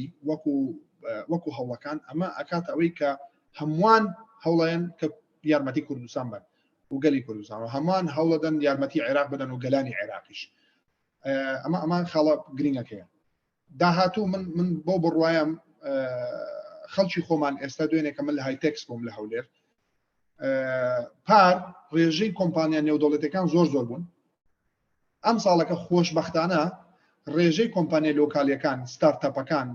وەکو هەوڵەکان ئەمە ئەکات ئەوەی کە هەمووان هەوڵەیەن کە یارمەتی کوردستان بن و گەلی کوردستان و هەمووان هەوڵەدەن یارمەتی عێراق بدەن و گەلانی عێراقیش ئەمان خاڵە گرنگەکەیە داهاتوو من بۆ بڕوایم خەڵکی خۆمان ئێستا دوێنێکە من لە هایتەکس بووم لە هەولێر پار ڕێژەی کۆمپانیا نێودەوڵەتەکان زۆر بوون ئەم ساڵەکە خۆشبەختانە ڕێژەی کۆمپانیا لۆکالیەکان ستارتەپەکان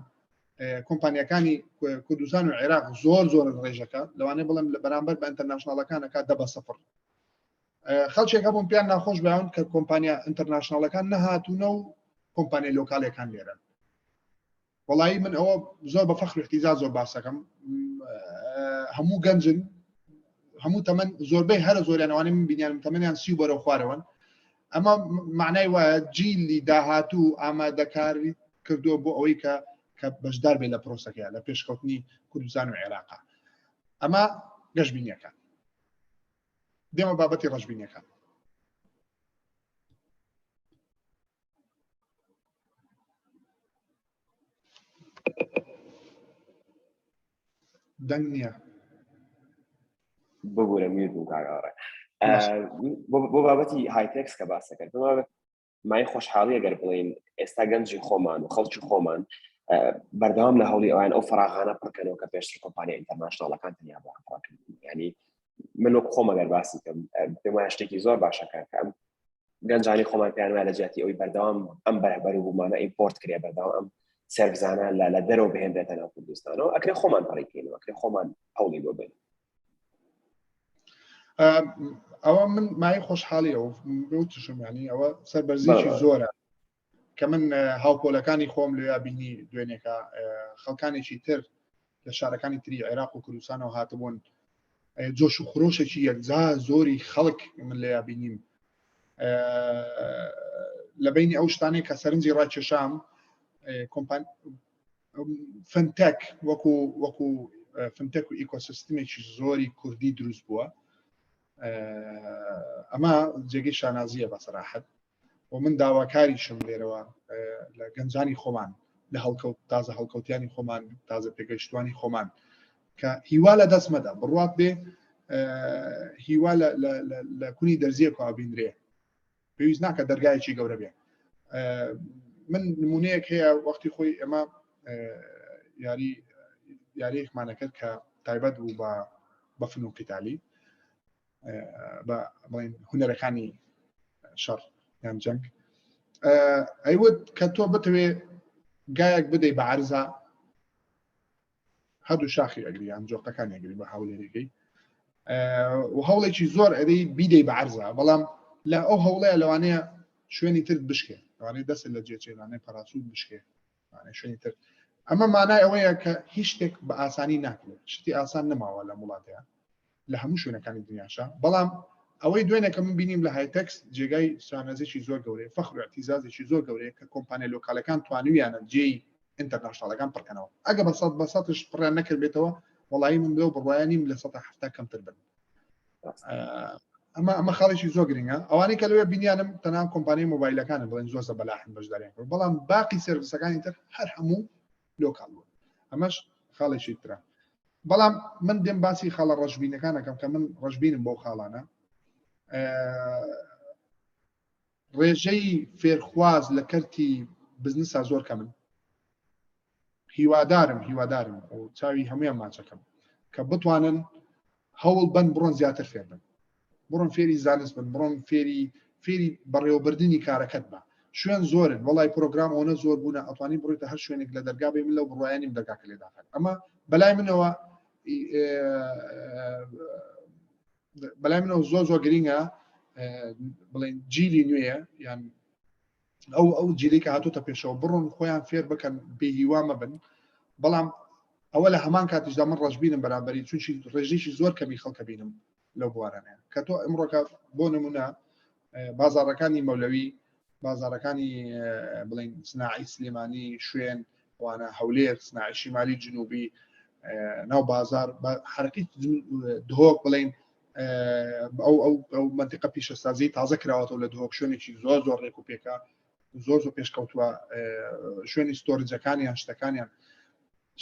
کۆمپانیەکانی کوردستان و عێراق زۆر ڕێژەکە لەوانەیە بڵێم لە بەرامبەر بە ئینتەرناشناڵەکانەکە 10-0 خەڵکێکە بوون پیان ناخۆش بەیان کە کۆمپانیا ئینتەرناشناڵەکان نەهاتوونە و کۆمپانیا لۆکالیەکان لێرن وڵایی من ئەوە زۆر بە فەخر و احتیزاز زۆر باسەکەم هەموو گەنجن هەموو تەمەن زۆربەی هەرە زۆریانەوانی من بینیانم تەمەنیان 30 بەرەو خوارەوەن ئەمە معنای وایە جیلی داهاتوو ئامادەکاری کردووە بۆ ئەوەی کە بەشدار بێت لە پرۆسەکە لە پێشکەوتنی کوردستان و عێراق ئەمە گەشتبینیەکان دێمە بابەتی ڕەشبینیەکان دەنگ نییە
ببوورە میوت بوو کاگاڕێ بۆ بابەتی هایتەکس کە باسەکەن مای خۆشحاڵی ئەگەر بڵین ئێستا گەنجی خۆمان و خەڵکی خۆمان بەردەوام لە هەوڵی ئەویان ئەو فراغانە پڕکەنەوە کە پێشتر کۆمپانیا ئینتەرناشناڵەکان تەنیا بۆ پڕکەن ینی من وەک خۆم ئەگەر باسی کەم پێم وایە شتێکی زۆر باشەکە کە ئەم گەنجانی خۆمان پێیان وایە لە جیاتی ئەوەی بەردەوام ئەم بەرەبەری بوومانە ئیمپۆرت کرێ بەردەوام ئەم سەرڤزانە لە دەرەوە بهێنرێتە ناو کوردستانەوە ئەکرێ خۆمان پەڕێکینەوە ئەکرێ خۆمان هەوڵی بۆ بین
ئەوە من مای خۆشحاڵیەوە بوتشم ینی ئەوە سەربەرزیی زۆرە کە من هاوپۆلەکانی خۆم لێ بینی دوێنێکە خەڵکانێکی تر لە شارەکانی تری عێراق و کوردستانەوە هاتبوون جۆش و خۆشێکی یەکجا زۆری خەڵک من لێ بینیم لە بینی ئەو شتانەی کە سەرنجی ڕاکێشام فنتەک وەکو فنتەک و ئیکۆسیستمێکی زۆری کوردی دروست بووە ئەمە جێگەی شانازیە بەسەراحەت و من داواکاریشم لێرەوە لە گەنجانی خۆمان لە تازە هەڵکەوتیانی خۆمان تازە پێگەشتوانی خۆمان کە هیوا لە دەستمەدا بڕوات بێ هیوا لە کونی دەرزیەکەوە بینرێ پێویست ناکە دەرگایەکی گەورە بێ من نمونەیەک هەیە وەختی خۆی ئێمە یاریەکمانە کرد کە تایبەت بوو بە فن و قیتالی بە هونەرەکانی شەڕ یان جەنگ ئەیوت کە تۆ بتوێ گایەک بدەی بە عەرزە هەردوو شاخی ئەگری یان جۆقەکان ئەگری بە هاولێرەکەی و هەوڵێکی زۆر ئەدەی بیدەی بە عەرزە بەڵام لە ئەو هەوڵەیە لەوانەیە شوێنی تر بشکێ لەوانەیە دەست لە جێچێلانەی پەراسوود بشکێ شوێنی تر ئەمە مانای ئەوەیە کە هیچ شتێک بە ئاسانی ناکرێت شتی ئاسان نەماوە لە وڵاتەیە لە هەموو شوێنەکانی دنیاشە بەڵام ئەوەی دوێنێ کە من بینیم لە هایتەکس جێگای سوانەزێکی زۆر گەورەیە فەخر و اعتیزازێکی زۆر گەورەیە کە کۆمپانیا لۆکالەکان توانویانە جێی ئینتەرناشناڵەکان پڕکەنەوە ئەگە بە سەدش پڕیان نەکرد بێتەوە وەڵایی من لەو بڕوایە نیم لە 170 کەمتر بن ئەمە خاڵێکی زۆر گرنگە ئەوانەی کە لەوێ بینیانم تەنها کۆمپانیای مۆبایلەکانە بڵێن زۆر بەلاحن بەشداریان کرد بەڵام باقی سێڤیسەکانی تر هەر هەموو لۆکال بوون ئەمەش خاڵێکی ترە بەڵام من دێم باسی خاڵە ڕەشبینەکانەکەم کە من ڕەشبینم بۆ خاڵانە ڕێژەی فێرخواز لە کەرتی بزنسا زۆر کە من هیوادارم و چاوی هەمویان ماچەکەم کە بتوانن هەوڵ بن بڕۆن زیاتر فێر بن بڕۆن فێری زانست بن بڕۆن فێری بەڕێوەبردننی کارەکەت بە شوێن زۆرن وڵی پرۆگرام ئەوە زۆر بوونە ئەتوانی بڕیتە هەر شوێنێک لە دەرگا بێ من لەو بڕوایانیم دەرگاکە لێ داخل ئەمە بەلای منەوە زۆر گرینگە بڵێن جیلی نوێیە یان ئەو جیلی کە هاتوتە پێشەوە بڕۆن خۆیان فێر بکەن بێهیوا مەبن بەڵام ئەوە لە هەمان کاتیشدا من ڕەشبینم بەرامبەری چونکی ڕێژێکی زۆر کەمی خەڵکە بینم لەو بوارانەیە کە تۆ ئەمڕۆکە بۆ نمونە بازاڕەکانی مەولەوی بازاڕەکانی بڵین سناعی سلێمانی شوێن وانە هەولێر سناعی شیمالی جنوبی ناو بازار حرەکەی دهۆک بڵین ئەو منطقە پیشەسازی تازە کراوەتەوە لە دهۆک شوێنێکی زۆر ڕێک و پێکا زۆر پێشکەوتووە شوێنی ستۆرجەکانیان شتەکانیان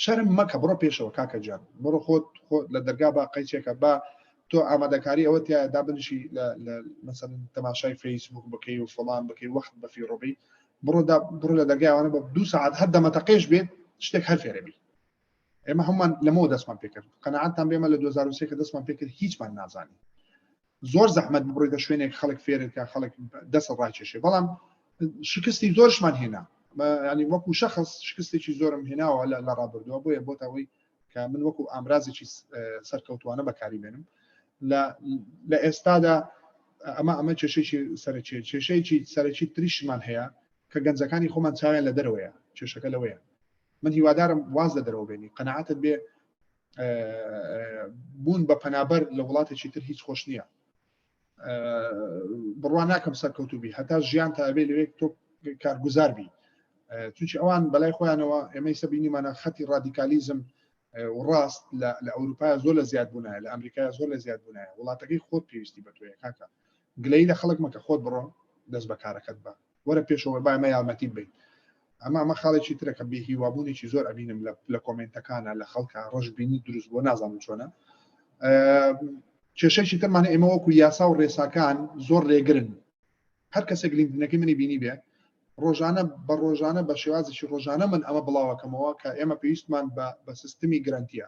شەرم مەکە بڕۆ پێشەوە کاکە جان بڕۆ خۆت لە دەرگا با قەیچێکە با تۆ ئامادەکاری ئەوە تیا دابنشی لە مەسەن تەماشای فەیسبوک بکەی و فڵان بکەی وەخت بەفی ڕۆبی بڕۆ لە دەرگایوانە بە 2 ساعت هەر دەمەتەقێش بێت شتێک هەر فێرەبی ئێمە هەمومان لەمەوە دەستمان پێکرد قەنەعەتتان بێمە لە 2023 کە دەستمان پێکرد هیچمان نازانی زۆر زەحمەت ببڕیتە شوێنێک خەڵک فێرکە خەڵک دەست ڕاکێشێ بەڵام شکستی زۆرشمان هێنا ینی وەکو شەخص شکستێکی زۆرم هێناوە لە ڕابردووە بۆیە بۆتەوەی کە من وەکو ئامرازێکی سەرکەوتوانە بەکاری بێنم لە ئێستادا ئەمە کێشەیەکی کێشەیەکی سەرەکی تریشمان هەیە کە گەنجەکانی خۆمان چاویان لە دەرەوەیە کێشەکە لەوەیە من هیوادارم واز لە دەرەوە بێنی قەنەعەتت بێ بوون بە پەنابەر لە وڵاتێکی تر هیچ خۆش نییە بڕوان ناکەم سەرکەوتوبی هەتا ژیان تا ئەبێ لەوێ تۆ کارگوزار بی چونکی ئەوان بەلای خۆیانەوە ئێمەی سەبینیمانە خەتی ڕادیکالیزم و ڕاست لە ئەوروپای زۆر لە زیاد بوونایە لە ئەمریکای زۆر لە زیاد بوونایە وڵاتەکەی خۆت پێویستی بە تۆیە کاکە گلەی لە خەڵک مەکە خۆت بڕۆ دەست بە کارەکەت بە وەرە پێشەوە با ئەمە یارمەتی بین ئەمە خاڵێکی ترەکە بێ هیوابوونێکی زۆر ئەبینم لە کۆمنتەکانە لە خەڵکە ڕەشبینی دروست بۆ نازانم چۆنە کێشەیەکی ترمانە ئێمە وەکو یاسا و ڕێساکان زۆر ڕێگرن هەر کەسێک لینکدینەکەی منی بینی بێ ڕۆژانە بە ڕۆژانە بە شێوازێکی ڕۆژانە من ئەمە بڵاوەکەمەوە کە ئێمە پێویستمان بە سیستمی گرنتیە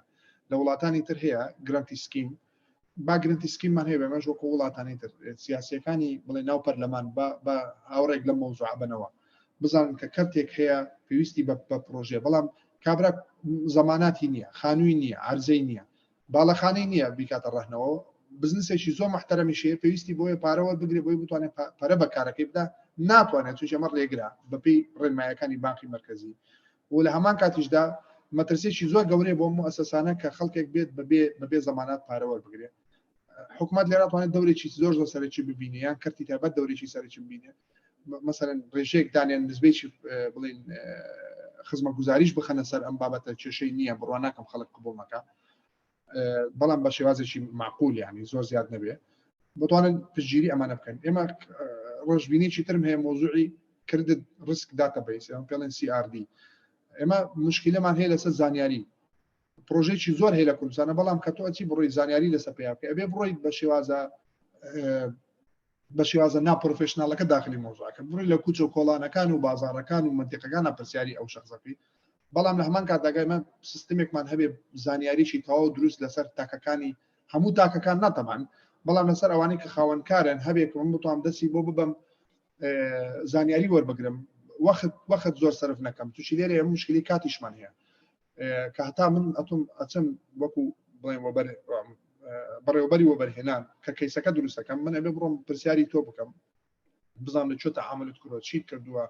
لە وڵاتانی تر هەیە گرنتی سکیم با گرنتی سکیممان هەیە بەمەش وەکو وڵاتانی تر سیاسیەکانی بڵێ ناو پەرلەمان بە هاوڕێک لە مەوزوع بنەوە بزانن کە کەرتێک هەیە پێویستی بە پرۆژێ بەڵام کابرا زەماناتی نییە خانووی نییە عەرزەی نییە باڵەخانەی نییە بیکاتە ڕەهنەوە بزنسێکی زۆر محتەرەمیشەیە پێویستی بۆیە پارەوە بگرێ بۆی بتوانێت پارە بە کارەکەی بدا ناتوانێت چونکە ئەمە ڕێگرا بەپێی ڕێنمایەکانی بانکی مرکزی و لە هەمان کاتیشدا مەترسیێکی زۆر گەورەی بۆ مؤسسانە کە خەڵکێک بێت بەبێ زەمانات پارەوە بگرێت حکومت لێرە توانێت دەورێکی زۆر سەرەکی ببینێ یان کەرتی تایبەت دەورێکی سەرەکی ببینێ مثلا ڕێژەیەک دانیان نسبەیەکی بڵین خزمەتگوزاریش بخەنە سەر ئەم بابەتە کێشەی نییە بڕوا ناکەم خەڵک قبوڵ مەکە بەڵام بە شێوازێکی معقول یعنی زۆر زیاد نەبێ بتوانن پشتگیری ئەمانە بکەن ئێمە ڕۆژبینیی ترم هەیە مۆزوعی کردت ریسک داتابیس ئەم پێڵێن CRD ئێمە مشکلەمان هەیە لەسەر زانیاری پرۆژێکی زۆر هەیە لە کوردستانە بەڵام کە تۆ ئەچی بڕۆی زانیاری لەسەر پێیا بکە ئەبێ بڕۆی بە شێوازە ناپرۆفێشناڵەکە داخلی مۆزوعەکە بڕۆی لە کوچە و کۆڵانەکان و بازاڕەکان و منتیقەکان پرسیاری ئەو شخصەکەی بەڵام لە هەمان کاتداگایمە سیستمێکمان هەبێ زانیاریی تەواو دروست لەسەر تاکەکانی هەموو تاکەکان ناتەمان بەڵام لەسەر ئەوانەی کە خاوەنکارن هەبێت من بتوانم دەستی بۆ ببەم زانیاری وەربگرم وەخت زۆر سەرف نەکەم تووشی لێرە ئەم مشکلی کاتیشمان هەیە کە هەتا من ئەچم وەکو بڵێم وەبەر بەڕێوەبەری وەبەرهێنان کە کەیسەکە دروستەکەم من ئەبێ بڕۆم پرسیاری تۆ بکەم بزانم چۆن تەعاملت کردووە چیت کردووە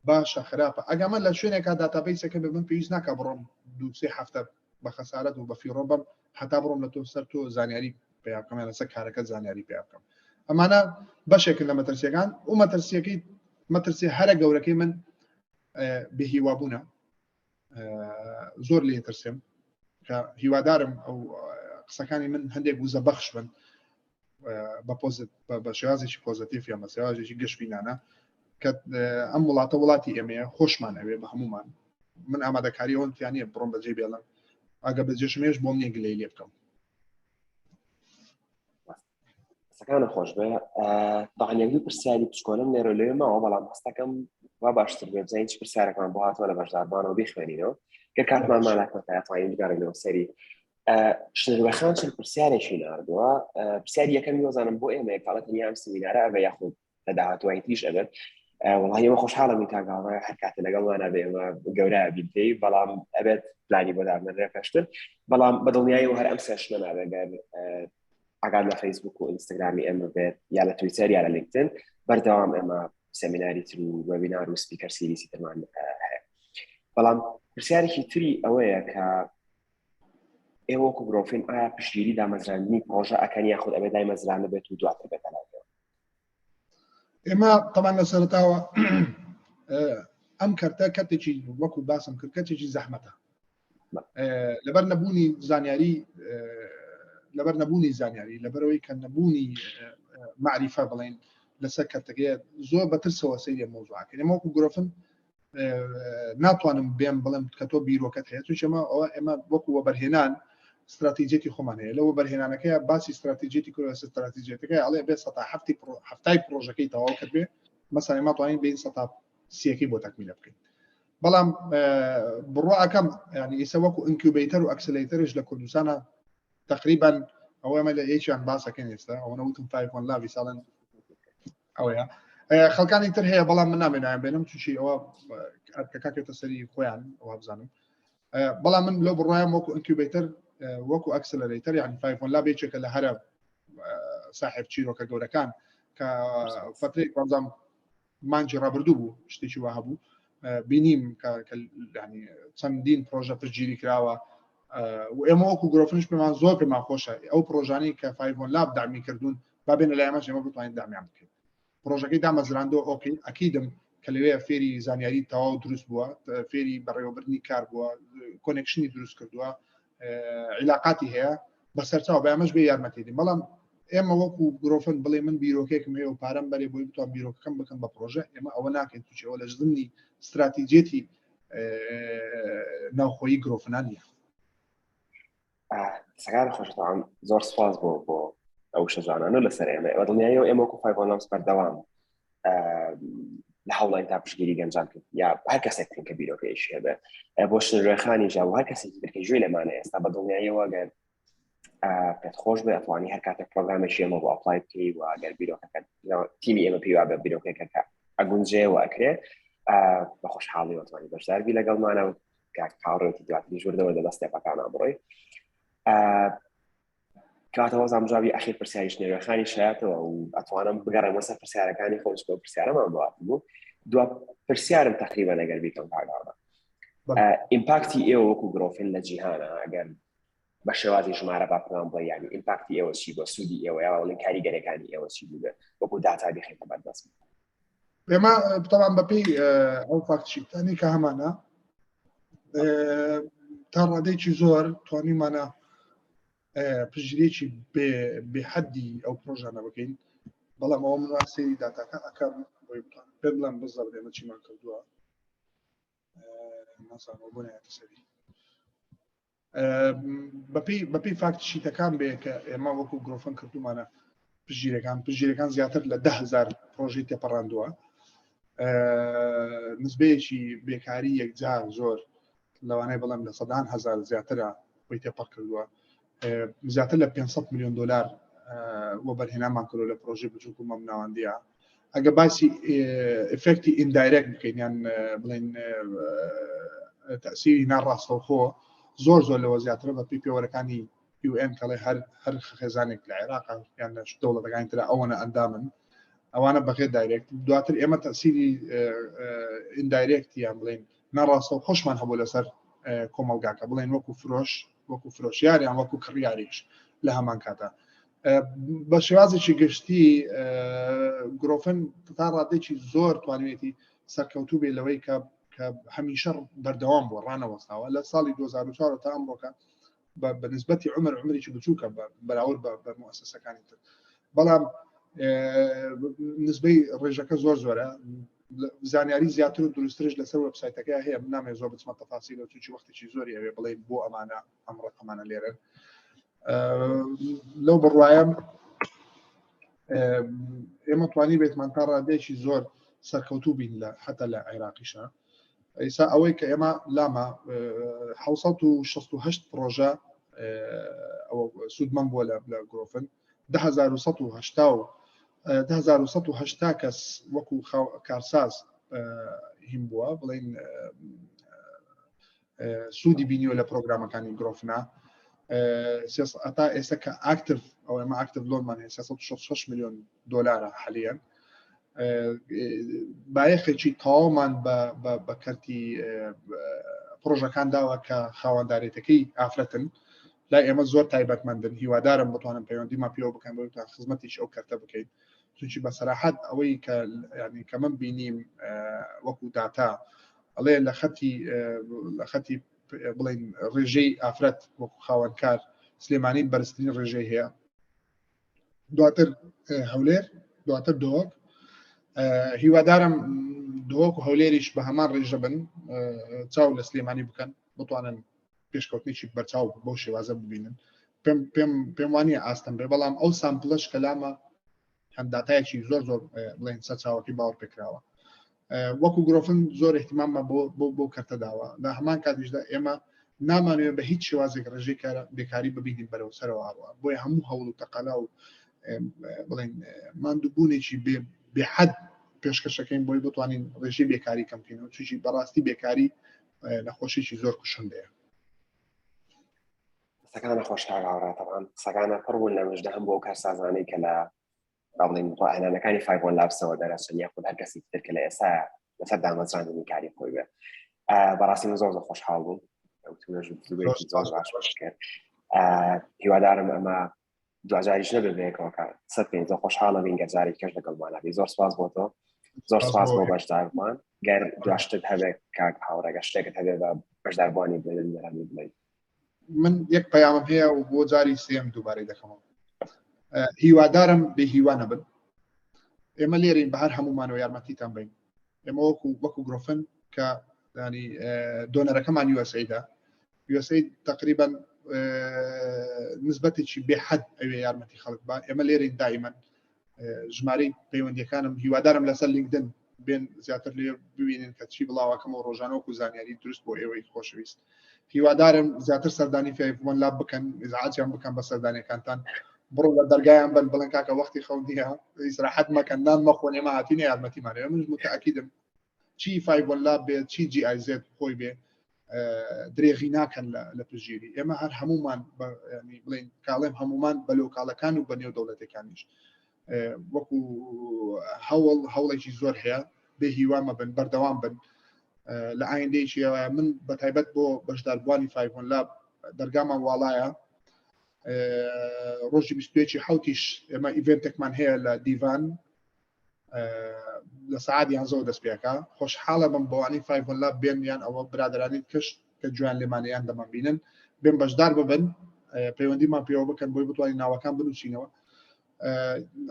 باشە خراپە ئەگەر من لە شوێنێکا داتابیسەکە بێ من پێویست ناکە بڕۆم 2-3 هەفتە بە خەسارەت و بە فیڕۆ بم هەتا بڕۆم لە تۆ سەر تۆ زانیاری پێ بکەم لەسەر کارەکە زانیاری پێ بکەم ئەمانە بەشێکن لە مەترسیەکان و مەترسیەکەی مەترسی هەرە گەورەکەی من بێهیوابوونە زۆر لێ ترسم کە هیوادارم ئەو قسەکانی من هەندێک وزە بەخش بن بە شێوازێکی پۆزتیڤ یا مەسیاژێکی گەشتبینانە کە ئەم وڵاتە وڵاتی ئێمەیە خۆشمان ئەوێ بە هەمومان من ئامادەکاری ئەوەنیانە بڕۆم بەجێ بێڵم ئەگە بەجێشمێش بۆم نیە گلەی لێ بکەم
قسەکانە خۆش بێ داهێنێکی پرسیاری پشکۆلم لێرە لێمەوە بەڵام هەستەکەم وا باشتر بێ بزانین چ پرسیارێکمان بۆ هاتووە لە بەشداربانەوە بخوێنینەوە کە کاتمان مالاتوانین بگەڕێنەوە سەری شنەروەخان چەند پرسیارێکی ناردووە پرسیاری یەکەم وەزانم بۆ ئێمە کاڵە تەنیا ئەم سمینارە ئەبێ یاخود لە داهاتوانی تریش ئەبێت وڵی ئێمە خۆشحاڵم تاگاڵە هەر کاتە لەگەڵوانە بێ ئێمە گەورە بینپێی بەڵام ئەبێت پلانی بۆ دابنەرێ پێشتر بەڵام بەدڵنیایەوە هەر ئەم سێشنە نابێگەر ئاگاد لە فەیسبوک و ئینستاگرامی ئێمە بێت یا لە تویتەر یا لە لینکدین بەردەوام ئێمە سەمیناری تر و وەبینار و سپیکەر سیریسی ترمان هەیە بەڵام پرسیارێکی تری ئەوەیە کە ئێوە وەکو گرۆفین ئایا پشتگیری دامەزراندنی پرۆژە ئەکەن یاخود ئەبێت دامەزرانە بێت و دواتر بێتە لایەوە
ئێمە تەمان لە سەرەتاوە ئەم کەرتە کەتێکی وەکو باسم کرد کەتێکی زەحمەتە لەبەر نەبوونی زانیاری لەبەرەوەی کە نەبوونی معریفە بڵێن لەسەر کەرتەکەی زۆر بەترسەوە سەیری مۆزوعەکە ئێمە وەکو گرۆفن ناتوانم بێم بڵێم کە تۆ بیرۆکەت هەیە چونکە ئێمە وەکو وەبەرهێنان استراتیجێتی خۆمان هەیە لەوە بەرهێنانەکەی باسی استراتیجێتی کورە استراتیجێتەکەی ئەڵێ بێ هەفتای پرۆژەکەی تەواو کرد بێ مەسەڵەن ما توانین بین 130 بۆ تەکمیل بکەین بەڵام بڕواکەم ینی ئێستا وەکو ئینکیوبیتەر و ئەکسلرەیتەرش لە کوردستانە تقریبا ئەوە ئەمە لە یەکیان باسەکەن ئێستا ئەوە نەوتم 5 لاوی ساڵن ئەوەیە خەڵکانی تر هەیە بەڵام من نامێنایان بێنم چی ئەوە کاکێتە سەری خۆیان ئەوە بزانم بەڵام من لەو بڕوایم وەکو ئینکیوبیتەر وەکو ئەکسلرەیتەر یعنی 5 لا بێچێکە لە هەرە صاحب چیرۆکە گەورەکان کە فترەی وەزام مانجی ڕابردوو بوو شتێکی وا هەبوو بینیم ینی چەندین پرۆژە پشتگیری کراوە و ئێمە وەکو گرۆفنش پێمان زۆر پێمان خۆشە ئەو پرۆژانەی کە 5 لاب دامی کردوون با بێنە لای ئێمەش ئێمە بتوانین دامیان بکەین پرۆژەکەی دامەزراندۆ ئۆکەی ئەکیدم کە لەوەیە فێری زانیاری تەواو دروست بووە فێری بەڕێوەبردننی کار بووە کۆنێکشنی دروست کردووە علاقاتی هەیە بەسەرچاو بە ئەمەش بێ یارمەتیدی بەڵام ئێمە وەکو گرۆفن بڵێ من بیرۆکێکم هەیە و پارەم بەرێ بۆی بتوان بیرۆکەکەم بکەم بە پرۆژە ئێمە ئەوە ناکەین توچەوە لە ژدنی استراتیجێتی ناوخۆیی گرۆفنانیە
سەگار خۆشتان زۆر سپاس بۆ ئەو شەجانانە لەسەر ئێمە دڵنیایەوە ئێمە وەکو فایڤۆنامس بەردەوام لە هەوڵین تا پشتگیری گەنجان کرد یا هەر کەسێک کە بیرۆکەیش هەبێ بۆ شنوێخانی ژاو هەر کەسێکی ترکە ژوێ لەمانە ئێستا بە دڵنیایەوە گەر پێت خۆش بێ ئەتوانی هەر کاتێک پرۆگرامێکی ئێمە بۆ ئەپلای بکەی و ئەگەر بیرۆکەکە تیمی ئێمە پێی وابێ بیرۆکەکە کە ئەگونجێەوە ئەکرێ بە خۆشحاڵی ئەتوانی بەشداربی لەگەڵمانە و کاڕێتی دواتری ژوردەوە لە دەستێپەکانە بڕۆی کاتەوە زامجاوی ئەخیر پرسیاری شنێوەخانی شایەتەوە و ئەتوانم بگەڕێمە سەر پرسیارەکانی خۆش بۆ پرسیارەمان بۆ بوو دو پرسیارم تقریبا ئەگەر بیکەم پاگاڵە ئیمپاکتی ئێوە وەکو گرۆفین لە جیهانە ئەگەر بە شێوازی ژمارە باپڵان بڵێ ینی ئیمپاکتی ئێوە چی بۆ سوودی ئێوە یا وڵین کاریگەرەکانی ئێوە چی بوو وەکو داتا بخێتە بەردەست
ئێمە بتەوان بەپێی ئەو فاکتشیتانی کە هەمانە تا ڕادێکی زۆر توانیمانە پژیرێکی بێحەدی ئەو پرۆژانە بکەین بەڵام ئەوە مناسەی داتاکە ئەکەم بۆی پێ بڵێم بزەڵ ئێمە چیمان کردووە ناسانەوە بۆ نایەتە سەری بەپێی فاکتشیتەکان بێ کە ئێمە وەکو گرۆفن کردومانە پژیرەکان زیاتر لە 10,000 پرۆژەی تێپەڕاندووە نسبەیەکی بێکاری یەکجار زۆر لەوانەیە بەڵام لە 100,000 زیاترە بۆی تێپەڕ کردووە زیاتر لە 500 میلیۆن دلار وەبەرهێنامان کردو لە پرۆژەی بچووک و مەمناوەندیە ئەگە باسی ئفکتی ئیندایرێکت بکەین یان بڵێن تەسیری ناڕاستەوخۆ زۆر لەوە زیاترە بە پێوەرەکانی UN کەڵێ هەر خێزانێک لە عێراق یان لە دەوڵەتەکانی ترە ئەوەنە ئەندامن ئەوانە بەغێر دایرێکت دواتر ئێمە تەسیری ئیندایرێکتیان بڵێن نەڕاستە و خۆشمان هەبوو لەسەر کۆمەلگاکە بڵێن وەکو فرۆشیاریان وەکو کڕیاریش لە هەمان کاتە بە شێوازێکی گشتی گرۆفن تا ڕادێکی زۆر توانێتی سەرکەوتوو بێ لەوەی کە هەمیشە بەردەوام بۆ ڕانەوەستاوە لە ساڵی 2004 تا ئەمڕۆکە بە نسبەتی عمرێکی بچووکە بەراورد بە مؤسسەکانی تر بەڵام نسبەی ڕێژەکە زۆرە زانیاری زیاتر و دروسترش لەسەر وەبسایتەکە هەیە نامێ زۆر بچمە تەفاصیل و چونکی وەختێکی زۆری ئەوێ بڵێ بۆ ئەمانە ئەم ڕقەمانە لێرن لەو بڕوایم ئێمە توانی بێتمان تا ڕادێکی زۆر سەرکەوتوو بین لە حتا لە عێراقیشە ئێستا ئەوەی کە ئێمە لامە 668 پرۆژە سوودمەند بووە لە گرۆفن 1180 کەس وەکو کارساز هیم بووە بڵین سوودی بینیوە لە پرۆگرامەکانی گرۆفنا ئەتا ئێستا کە ئاکتیڤ ئەو ئێمە ئاکتیڤ لۆنمان هەیە 366 میلیۆن دۆلارە حەلیەن بایەخێکی تەواومان بە کەرتی پرۆژەکان داوە کە خاوەنداریەتەکەی ئافرەتن لای ئێمە زۆر تایبەتمەندن هیوادارم بتوانم پەیوەندیمان پێوە بکەم بۆ تا خزمەتیش ئەو کەرتە بکەین چونکی بە سەراحەت ئەوەی کە ینی کە من بینیم وەکو داتا ئەڵێ لە خەتی بڵین ڕێژەی ئافرەت وەکو خاوەنکار سلێمانی بەرزترین ڕێژەی هەیە دواتر هەولێر دواتر دۆک هیوادارم دۆک و هەولێریش بە هەمان ڕێژە بن چاو لە سلێمانی بکەن بتوانن پێشکەوتنیی بەرچاو بۆ شێوازە ببینن پێم وانە ئاستەم بێ بەڵام ئەو سامپلش کەلامە هەنداتایەکی زۆر بڵێن سەرچاوەکی باوەڕ پێکراوە وەکو گرۆفن زۆر احتیماممە بۆ کەرتە داوە لە هەمان کاتیشدا ئێمە نامانوێت بە هیچ شێوازێک ڕێژەی بێکاری ببینین بەرەو سەرەوە هەڵوە بۆیە هەموو هەوڵ و تەقەلا و بڵێن ماندووبوونێکی بێحەد پێشکەشەکەین بۆی بتوانین ڕێژەی بێکاری کەمکەینەوە چونکی بەڕاستی بێکاری نەخۆشیی زۆر کوشندەیە
سەکانە خۆشتاگاڕاتەوان سەکانە پڕ بوون لە مژدە هەم بۆ کارسازانەی کە لە بڵین ڕاهێنانەکانی فایڤۆن لابسەوە دەرەچن یاخود هەر کەسی تر کە لە ئێستا لەسەر دامەزراندنی کاری خۆی بێ بەڕاستی من زۆر خۆشحاڵ بووم زۆر باش کرد هیوادارم ئەمە دوجاریش نەبێتەوە کە سەد پێ زۆر خۆشحاڵە بین گەرجاری کەش لەگەڵمانە زۆر سپاس بۆ تۆ زۆر سپاس بۆ بەشدارمان گەر دواشتت هەبێت کاک هاوڕێگە شتێکت هەبێت بە بەشداربوانی بێنەرانی بڵێ من
یەک پەیامم هەیە و بۆ جاری سێم دووبارەی دەکەمەوە هیوادارم بێ هیوانە بن ئێمە لێرین بە هەر هەمومانەوە یارمەتیتان بین ئێمە وەکو گرۆفن کە ینی دۆنەرەکەمان USA تقریبا نسبەتێکی بێحەد ئەوێ یارمەتی خەڵک بە ئێمە لێرین دائیمەن ژمارەی پەیوەندیەکانم هیوادارم لەسەر لینکدن بێن زیاتر لێ ببینین کە چی بڵاوەکەمەوە ڕۆژانەوەکو زانیاری دروست بۆ ئێوەی خۆشەویست هیوادارم زیاتر سەردانی فایڤۆن لاب بکەن ئیزعاجیان بکەن بە سەردانیەکانتان بڕۆ لە دەرگایان بن بڵێن کاکە وەختی خەو نییە ئیسراحەت مەکەن نان مەخۆن ئێمە هاتینە یارمەتیمان منش متەئەکیدم چی فایڤۆن لاب بێت چی GIZ خۆی بێ درێغی ناکەن لە پژگیری ئێمە هەر هەمومان بڵین کاڵێم هەمومان بە لۆکاڵەکان و بە نێو دەوڵەتەکانیش وەکو هەوڵێکی زۆر هەیە بێ هیوامە بن بەردەوام بن لە ئایندەیەکی من بە تایبەت بۆ بەشداربووانی فایڤۆن لاب دەرگامان واڵایە ڕۆژی 21 حوتیش ئێمە ئیڤنتێکمان هەیە لە دیڤان لە سعادی هەنزەوە دەست پێکە خۆشحاڵە بم بۆوانی فایڤۆن لاب بێن یان ئەوە برادرانی کەشت کە جویان لێمانەیان دەمان بینن بێن بەشدار ببن پەیوەندیمان پێوە بکەن بۆی بتوانین ناوەکان بنووسینەوە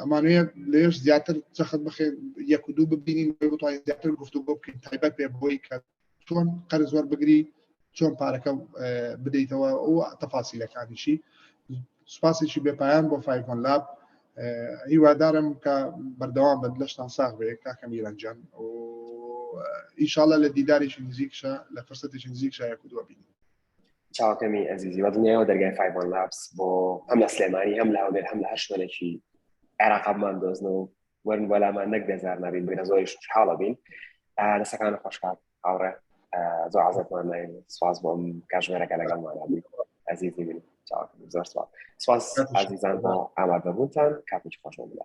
ئەمانوێ لێش زیاتر چەخت بخێ یەک و دوو ببینین بۆی بتوانین زیاتر گفتوگۆ بکەین تایبەت پێ بۆی کە چۆن قەرز وەربگری چۆن پارەکە بدەیتەوە ئەو تەفاسیلەکانیشی سوپاسێکی بێپایان بۆ فایڤۆن لاب هیوادارم کە بەردەوام بن لەشتان ساغ بێ کاکە میرەنجان و ئینشاڵڵا لە دیدارێکی نزیکشە لە فرسەتێکی نزیکشە یەک و دووە بینین
چاوەکەمی ئەزیزی بە دنیاەوە دەرگای فایڤۆن لابس بۆ هەم لە سلێمانی هەم لە هەولێر هەم لە هەر شوێنێکی عێراقمان دۆزن و وەرن بەلامان نەک بێزار نابین بینە زۆریش خوشحاڵە بین دەسەکانە خۆشحاڵ هاوڕێ زۆر عەزەتمان سپاس بۆ ئەم کاتژمێرەکە لەگەڵمانە بین ئەزیزی بین چاوەکەم زۆر سوال سواس عزیزان بۆ ئامادەبوونتان کاتێکی خۆشەوە بڵێ